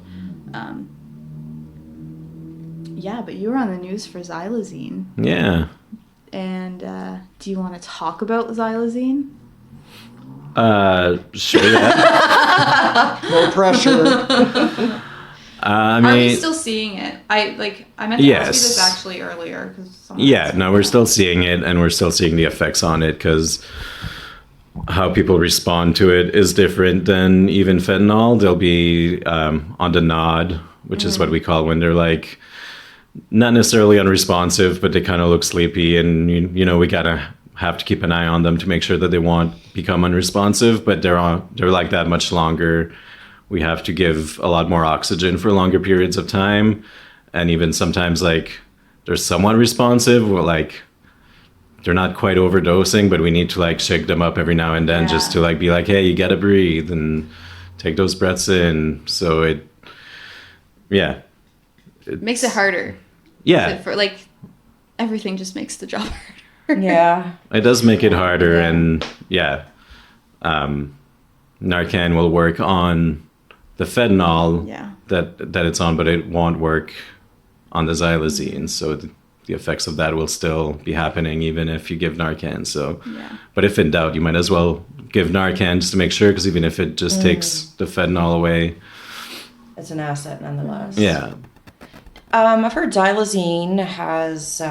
yeah, but you were on the news for xylazine.
yeah.
And do you want to talk about xylazine?
Sure. Yeah.
no pressure.
I
Are we
mean,
still seeing it? I meant to ask you this
Yes.
actually earlier. Cause
yeah, no, we're still seeing it, and we're still seeing the effects on it because how people respond to it is different than even fentanyl. They'll be on the nod, which is what we call when they're like not necessarily unresponsive, but they kind of look sleepy, and you know we gotta have to keep an eye on them to make sure that they won't become unresponsive. But they're like that much longer we have to give a lot more oxygen for longer periods of time. And even sometimes like they're somewhat responsive, or like they're not quite overdosing, but we need to like shake them up every now and then just to like be like, hey, you gotta breathe and take those breaths in. So it
makes it harder.
Yeah.
For like everything just makes the job harder.
Yeah.
It does make it harder, and Narcan will work on the fentanyl that it's on, but it won't work on the xylazine. So the effects of that will still be happening even if you give Narcan. So, but if in doubt, you might as well give Narcan just to make sure, because even if it just takes the fentanyl away,
it's an asset nonetheless.
Yeah.
I've heard xylazine has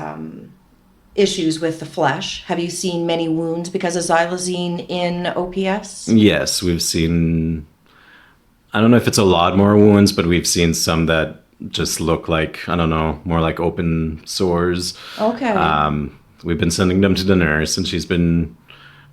issues with the flesh. Have you seen many wounds because of xylazine in OPS?
Yes, we've seen, I don't know if it's a lot more wounds, but we've seen some that just look like, I don't know, more like open sores.
Okay.
We've been sending them to the nurse, and she's been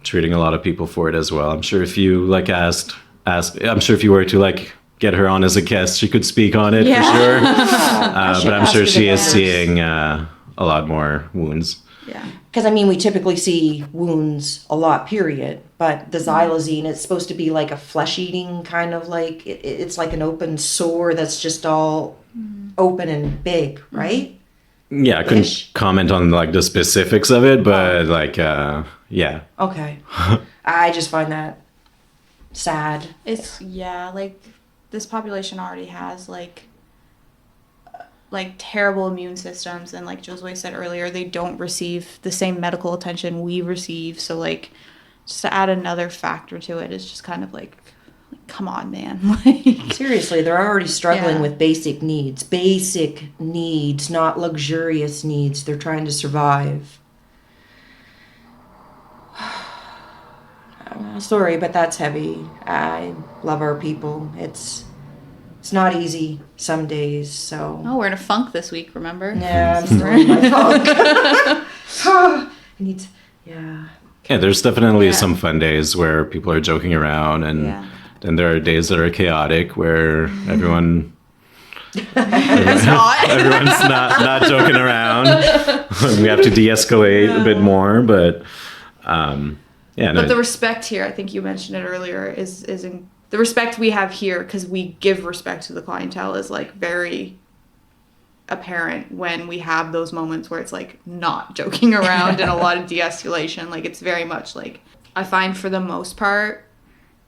treating a lot of people for it as well. I'm sure if you like I'm sure if you were to like get her on as a guest, she could speak on it for sure. But I'm sure she is seeing a lot more wounds.
Yeah.
Because, I mean, we typically see wounds a lot, period. But the xylazine, it's supposed to be like a flesh-eating kind of like, it's like an open sore that's just all open and big, right?
Yeah, I couldn't comment on like the specifics of it, but like, yeah.
Okay. I just find that sad.
It's, like this population already has like terrible immune systems, and like Josue said earlier, they don't receive the same medical attention we receive. So like just to add another factor to it is just kind of like come on, man. Like
Seriously, they're already struggling with basic needs, not luxurious needs. They're trying to survive. Sorry, but that's heavy. I love our people. It's not easy some days, so.
Oh, we're in a funk this week, remember?
Yeah, I'm still in my funk. Yeah,
there's definitely some fun days where people are joking around, and then there are days that are chaotic where everyone's not joking around. We have to de-escalate a bit more, but
But the respect here, I think you mentioned it earlier, is the respect we have here, because we give respect to the clientele, is like very apparent when we have those moments where it's like not joking around and a lot of de-escalation. Like it's very much like, I find for the most part,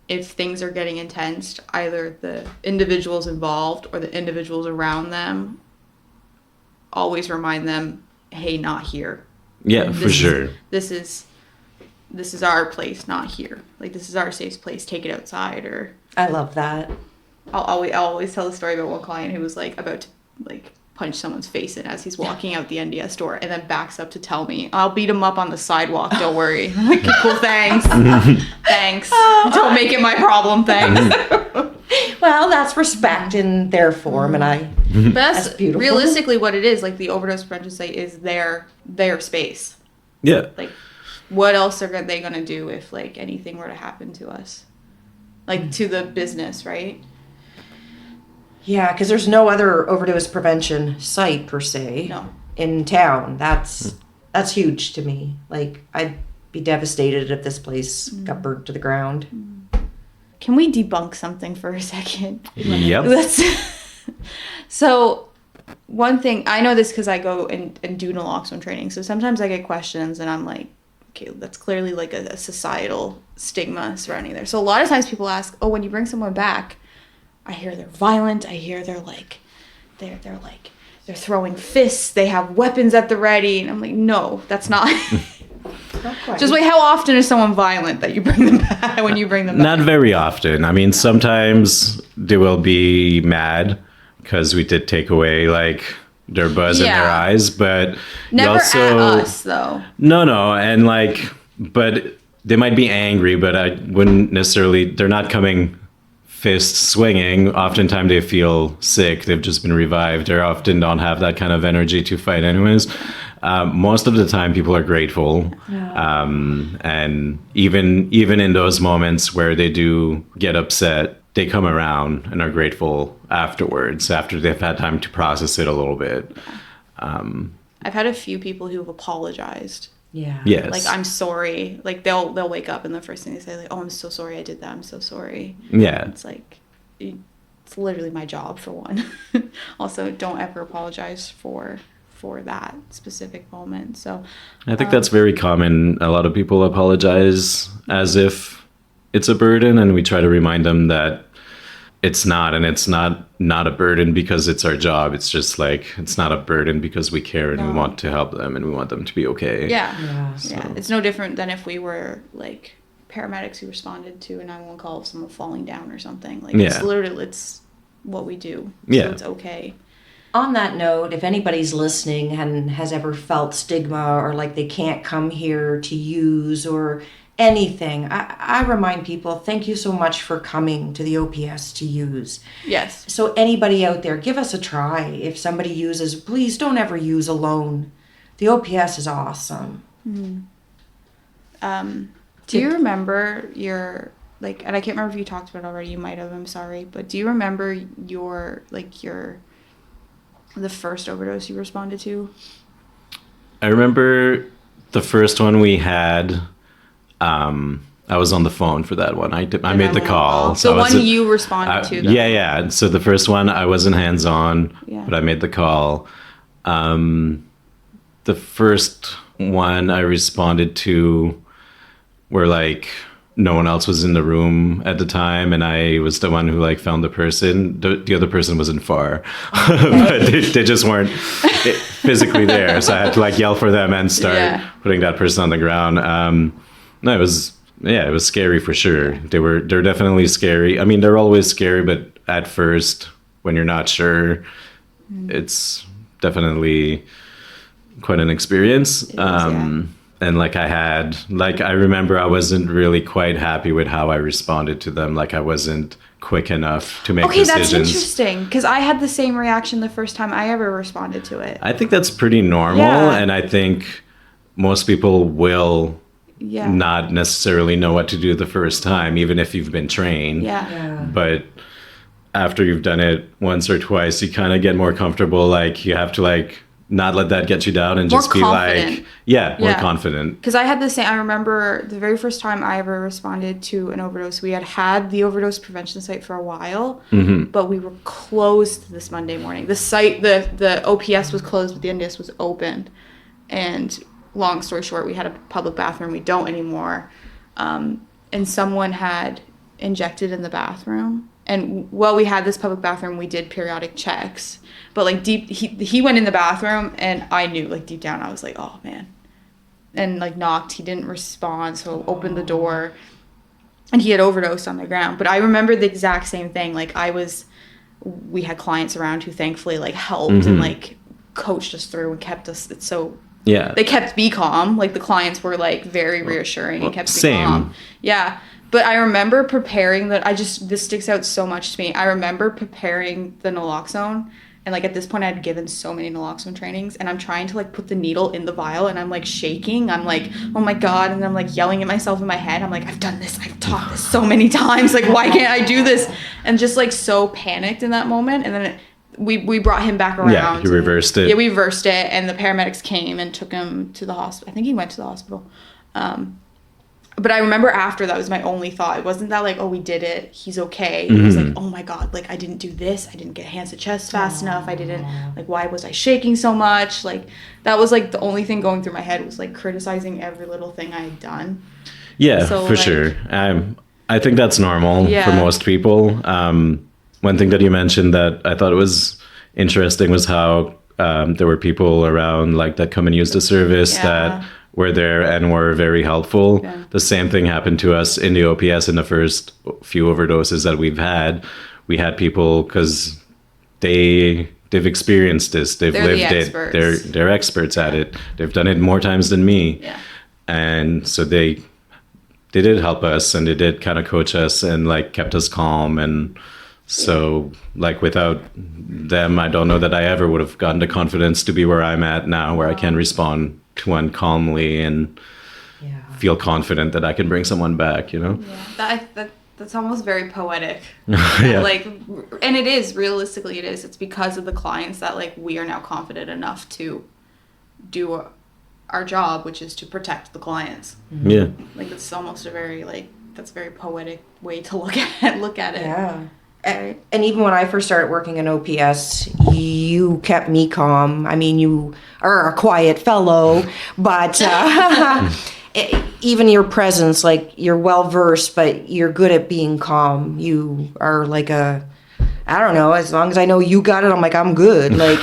if things are getting intense, either the individuals involved or the individuals around them always remind them, hey, not here.
Yeah, for sure.
This is our place, not here. Like, this is our safe place. Take it outside. Or
I love that.
I'll always tell the story about one client who was like about to like punch someone's face in as he's walking out the NDS store, and then backs up to tell me, I'll beat him up on the sidewalk, don't worry. I'm like, cool, thanks. Thanks. Don't make it my problem, thanks.
Well, that's respect in their form, and
But that's
beautiful.
realistically what it is. Like, the overdose prevention site is their space.
Yeah.
Like, what else are they going to do if, like, anything were to happen to us? Like, to the business, right?
Yeah, because there's no other overdose prevention site, per se, in town. That's huge to me. Like, I'd be devastated if this place got burnt to the ground.
Can we debunk something for a second?
Yep.
So, one thing, I know this because I go and do naloxone training, so sometimes I get questions and I'm like, okay, that's clearly like a societal stigma surrounding there. So a lot of times people ask, oh, when you bring someone back, I hear they're violent, I hear they're throwing fists, they have weapons at the ready, and I'm like, no, that's not.
Not quite.
Just wait, how often is someone violent that you bring them back when you bring them back?
Not very often. I mean, sometimes they will be mad because we did take away like their buzz in their eyes, but
never
also,
at us though.
No, and like, but they might be angry, but I wouldn't necessarily. They're not coming fist swinging. Oftentimes they feel sick. They've just been revived. They often don't have that kind of energy to fight, anyways. Most of the time, people are grateful, and even in those moments where they do get upset, they come around and are grateful afterwards, after they've had time to process it a little bit.
I've had a few people who've apologized.
Yeah.
Yes.
Like, I'm sorry. Like, they'll wake up and the first thing they say, like, oh, I'm so sorry I did that. I'm so sorry.
Yeah.
It's like, it's literally my job, for one. Also, don't ever apologize for that specific moment. So
I think that's very common. A lot of people apologize as if it's a burden, and we try to remind them that it's not, and it's not a burden because it's our job. It's just like, it's not a burden because we care and we want to help them and we want them to be okay.
yeah.
So-
Yeah. It's no different than if we were like paramedics who responded to a 911 call of someone falling down or something. Like, it's
Yeah.
literally, it's what we do.
Yeah.
So it's okay.
On that note, if anybody's listening and has ever felt stigma or like they can't come here to use or anything, I remind people, thank you so much for coming to the OPS to use.
Yes.
So anybody out there, give us a try. If somebody uses, please don't ever use alone. The OPS is awesome.
Do you remember your, like, and I can't remember if you talked about it already, you might have, I'm sorry, but do you remember the first overdose you responded to?
I remember the first one we had. I was on the phone for that one. I made the call.
So
I
one
wasn't-
you responded to, though.
Yeah. And so the first one, I wasn't hands-on,
Yeah.
but I made the call. The first one I responded to where like no one else was in the room at the time, and I was the one who like found the person. The other person wasn't far, but they just weren't physically there. So I had to like yell for them and start putting that person on the ground. No, it was scary for sure. They're definitely scary. I mean, they're always scary, but at first, when you're not sure, it's definitely quite an experience. And like I remember I wasn't really quite happy with how I responded to them. Like I wasn't quick enough to make decisions.
That's interesting, because I had the same reaction the first time I ever responded to it.
I think that's pretty normal, and I think most people will not necessarily know what to do the first time, even if you've been trained.
Yeah.
But after you've done it once or twice, you kind of get more comfortable. Like you have to like not let that get you down and just be
confident.
like, more confident.
Because I had the same, I remember the very first time I ever responded to an overdose, we had the overdose prevention site for a while, but we were closed this Monday morning. The site, the OPS was closed, but the NDS was open. And long story short, we had a public bathroom. We don't anymore. And someone had injected in the bathroom. And while we had this public bathroom, we did periodic checks. But like he went in the bathroom, and I knew like deep down, I was like, oh man. And like knocked, he didn't respond, so opened the door, and he had overdosed on the ground. But I remember the exact same thing. Like we had clients around who thankfully like helped and like coached us through and kept us. They kept me calm. Like the clients were like very reassuring and kept me calm. Yeah. But I remember preparing this sticks out so much to me. I remember preparing the naloxone, and like at this point I had given so many naloxone trainings, and I'm trying to like put the needle in the vial, and I'm like shaking. I'm like, oh my God. And I'm like yelling at myself in my head. I'm like, I've done this. I've taught this so many times. Like, why can't I do this? And just like so panicked in that moment. And then we brought him back around.
Yeah, you reversed it.
Yeah, we reversed it, and the paramedics came and took him to the hospital. I think he went to the hospital. But I remember after that was my only thought. It wasn't that like, oh, we did it, he's okay. It was like, oh my God, like I didn't do this. I didn't get hands to chest fast enough. I didn't, like, why was I shaking so much? Like that was like the only thing going through my head was like criticizing every little thing I had done.
Yeah,
So,
for
like,
sure. I think that's normal for most people. One thing that you mentioned that I thought was interesting was how there were people around like that come and use the service that were there and were very helpful. Yeah. The same thing happened to us in the OPS in the first few overdoses that we've had. We had people, because they've experienced this, they've lived it, they're experts at it. They've done it more times than me.
Yeah.
And so they did help us, and they did kind of coach us and like kept us calm. And so like without them, I don't know that I ever would have gotten the confidence to be where I'm at now, where I can respond to one calmly and feel confident that I can bring someone back, you know?
Yeah, That's almost very poetic.
Yeah.
Like, and it is, realistically it is. It's because of the clients that, like, we are now confident enough to do our job, which is to protect the clients.
Yeah.
Like, it's almost a very, like, that's a very poetic way to look at it.
Yeah. And even when I first started working in OPS, you kept me calm. I mean, you are a quiet fellow, but even your presence, like, you're well versed, but you're good at being calm. You are like I don't know, as long as I know you got it, I'm like, I'm good. Like,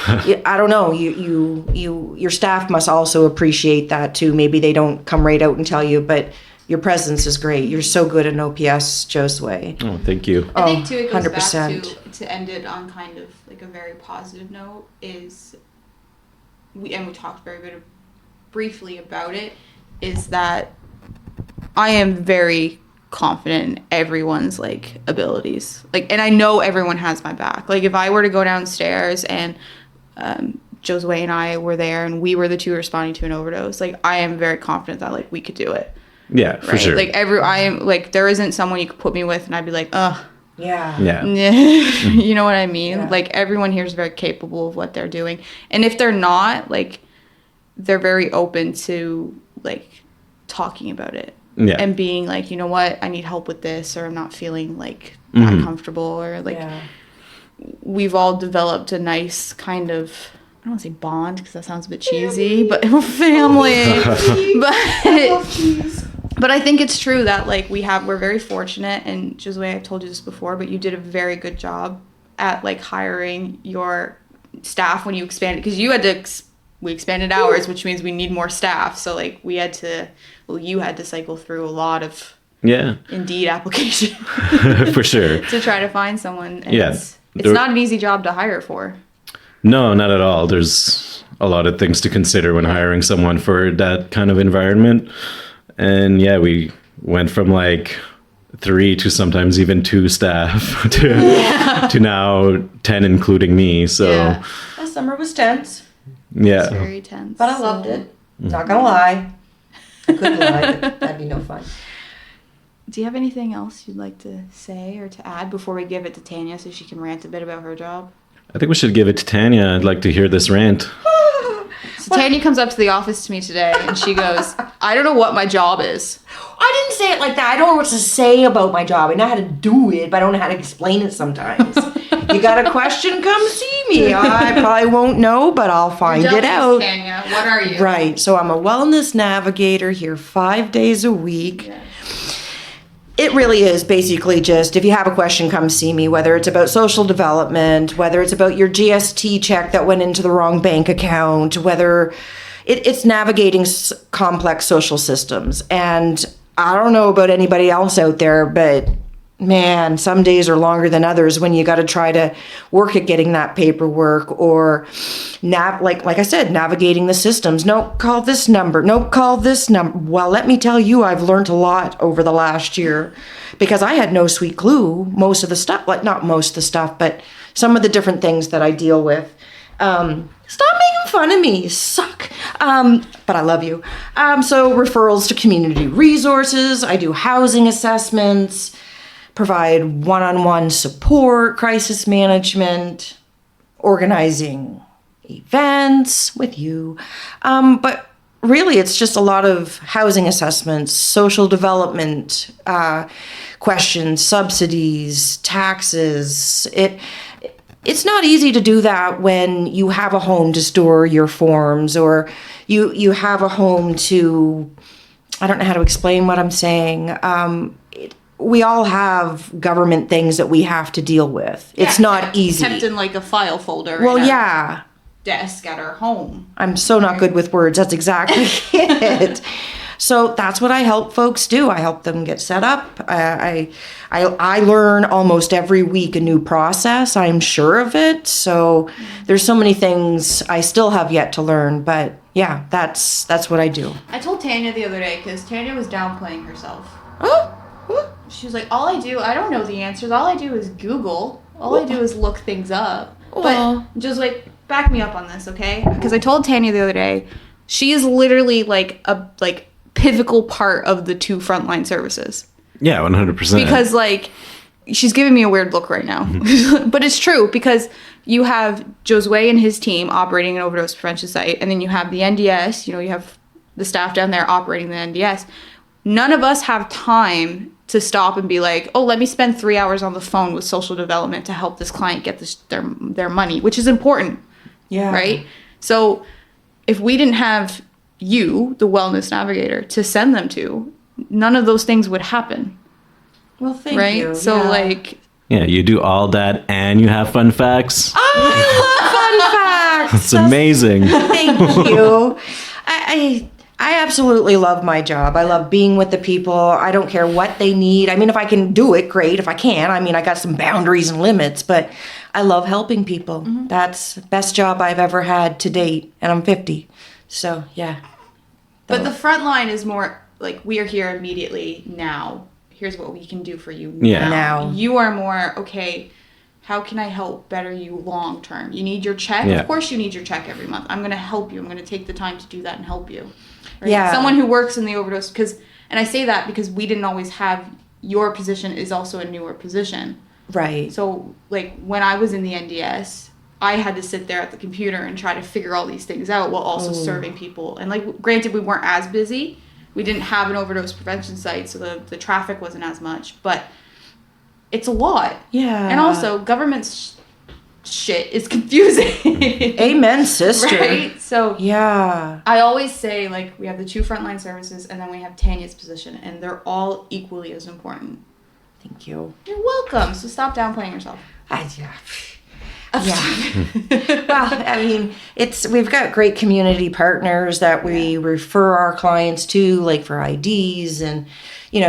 I don't know, your staff must also appreciate that too. Maybe they don't come right out and tell you, but your presence is great. You're so good at OPS, Josue.
Oh, thank you.
I think too, it goes
100%.
back to end it on kind of like a very positive note is we talked briefly about it, is that I am very confident in everyone's like abilities. Like, and I know everyone has my back. Like, if I were to go downstairs and Josue and I were there and we were the two responding to an overdose, like, I am very confident that like we could do it.
Yeah, for
Right?
sure.
Like, I am like, there isn't someone you could put me with and I'd be like, ugh.
Yeah.
Yeah.
You know what I mean?
Yeah.
Like, everyone here is very capable of what they're doing. And if they're not, like, they're very open to like talking about it.
Yeah.
And being like, you know what, I need help with this, or I'm not feeling like that comfortable, or like we've all developed a nice kind of, I don't want to say bond because that sounds a bit cheesy, but family. But I think it's true that like we're very fortunate, and Josue, I've told you this before, but you did a very good job at like hiring your staff when you expanded, because you had to we expanded hours, which means we need more staff. So like you had to cycle through a lot of Indeed application
For sure.
to try to find someone. And
Yeah.
it's not an easy job to hire for.
No, not at all. There's a lot of things to consider when hiring someone for that kind of environment. And yeah, we went from like 3 to sometimes even 2 staff to now 10, including me. So
Yeah.
Last summer was tense,
yeah.
It's very tense.
but I loved it. Not gonna lie. I couldn't lie, but that'd be no fun.
Do you have anything else you'd like to say or to add before we give it to Tanya so she can rant a bit about her job?
I think we should give it to Tanya. I'd like to hear this rant.
So Tanya comes up to the office to me today and she goes, I don't know what my job is.
I didn't say it like that. I don't know what to say about my job. I know how to do it, but I don't know how to explain it sometimes. You got a question? Come see me. I probably won't know, but I'll find it out.
Tanya, what are you?
Right. So I'm a wellness navigator here 5 days a week.
Yeah.
It really is basically just, if you have a question, come see me, whether it's about social development, whether it's about your GST check that went into the wrong bank account, whether it's navigating complex social systems. And I don't know about anybody else out there, but man, some days are longer than others when you got to try to work at getting that paperwork, or like I said, navigating the systems. No, call this number. No, call this number. Well, let me tell you, I've learned a lot over the last year, because I had no sweet clue most of the stuff, like not most of the stuff, but some of the different things that I deal with. Stop making fun of me. You suck. But I love you. So referrals to community resources. I do housing assessments, provide one-on-one support, crisis management, organizing events with you. But really, it's just a lot of housing assessments, social development questions, subsidies, taxes. It's not easy to do that when you have a home to store your forms, or you have a home to, I don't know how to explain what I'm saying. We all have government things that we have to deal with. It's not easy.
Kept in like a file folder.
Well,
in a
yeah.
desk at our home.
I'm so not good with words. That's exactly it. So that's what I help folks do. I help them get set up. I learn almost every week a new process. I'm sure of it. So there's so many things I still have yet to learn. But yeah, that's what I do.
I told Tanya the other day, because Tanya was downplaying herself.
Oh.
She was like, I don't know the answers. All I do is Google. All I do is look things up.
Well.
But just like, back me up on this, okay? Because I told Tanya the other day, she is literally like a pivotal part of the 2 frontline services.
Yeah, 100%.
Because like she's giving me a weird look right now. But it's true because you have Josue and his team operating an overdose prevention site, and then you have the NDS, you have the staff down there operating the NDS. None of us have time to stop and be like, oh, let me spend 3 hours on the phone with social development to help this client get their money, which is important.
Yeah.
Right? So if we didn't have you, the wellness navigator, to send them to, none of those things would happen.
Well, thank
Right?
you.
So
yeah.
like,
yeah, you do all that and you have fun facts.
I love fun facts.
It's amazing.
Thank you. I absolutely love my job. I love being with the people. I don't care what they need. I mean, if I can do it, great. If I can't, I mean, I got some boundaries and limits, but I love helping people. That's the best job I've ever had to date, and I'm 50. So, yeah.
but the front line is more like, we are here immediately now. Here's what we can do for you
Yeah.
Now.
You are more, okay, how can I help better you long term? You need your check?
Yeah.
Of course you need your check every month. I'm going to help you. I'm going to take the time to do that and help you. Right?
Yeah.
Someone who works in the overdose, and I say that because we didn't always have, your position is also a newer position.
Right.
So, like, when I was in the NDS, I had to sit there at the computer and try to figure all these things out while also serving people. And, like, granted, we weren't as busy. We didn't have an overdose prevention site, so the traffic wasn't as much. But it's a lot.
Yeah.
And also, government's shit is confusing.
Amen, sister.
Right? So,
Yeah.
I always say, like, we have the 2 frontline services, and then we have Tanya's position, and they're all equally as important.
Thank you.
You're welcome. So stop downplaying yourself.
Yeah. Well, I mean, we've got great community partners that we refer our clients to, like for IDs and,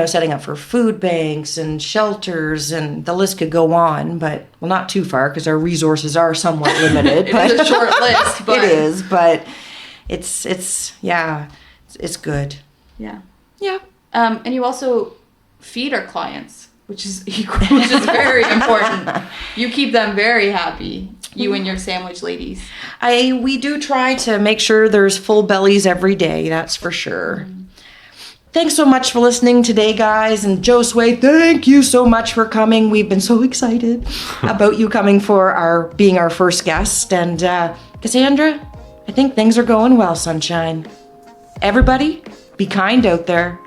setting up for food banks and shelters, and the list could go on, but, well, not too far because our resources are somewhat limited.
It's a short list, but
it is, but it's good.
yeah.
Yeah.
And you also feed our clients, which is very important. You keep them very happy, you and your sandwich ladies.
We do try to make sure there's full bellies every day, that's for sure. Thanks so much for listening today, guys. And Josue, thank you so much for coming. We've been so excited about you coming for being our first guest. And Cassandra, I think things are going well, sunshine. Everybody, be kind out there.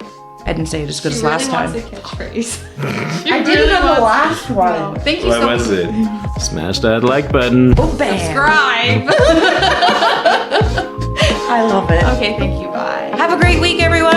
I didn't say it as good as last time.
She really wants a catchphrase.
I did it on the last one.
Thank you
What
so
was
much.
it? Smash that like button.
Oh, bam.
Subscribe.
I love it.
Okay, thank you. Bye.
Have a great week, everyone.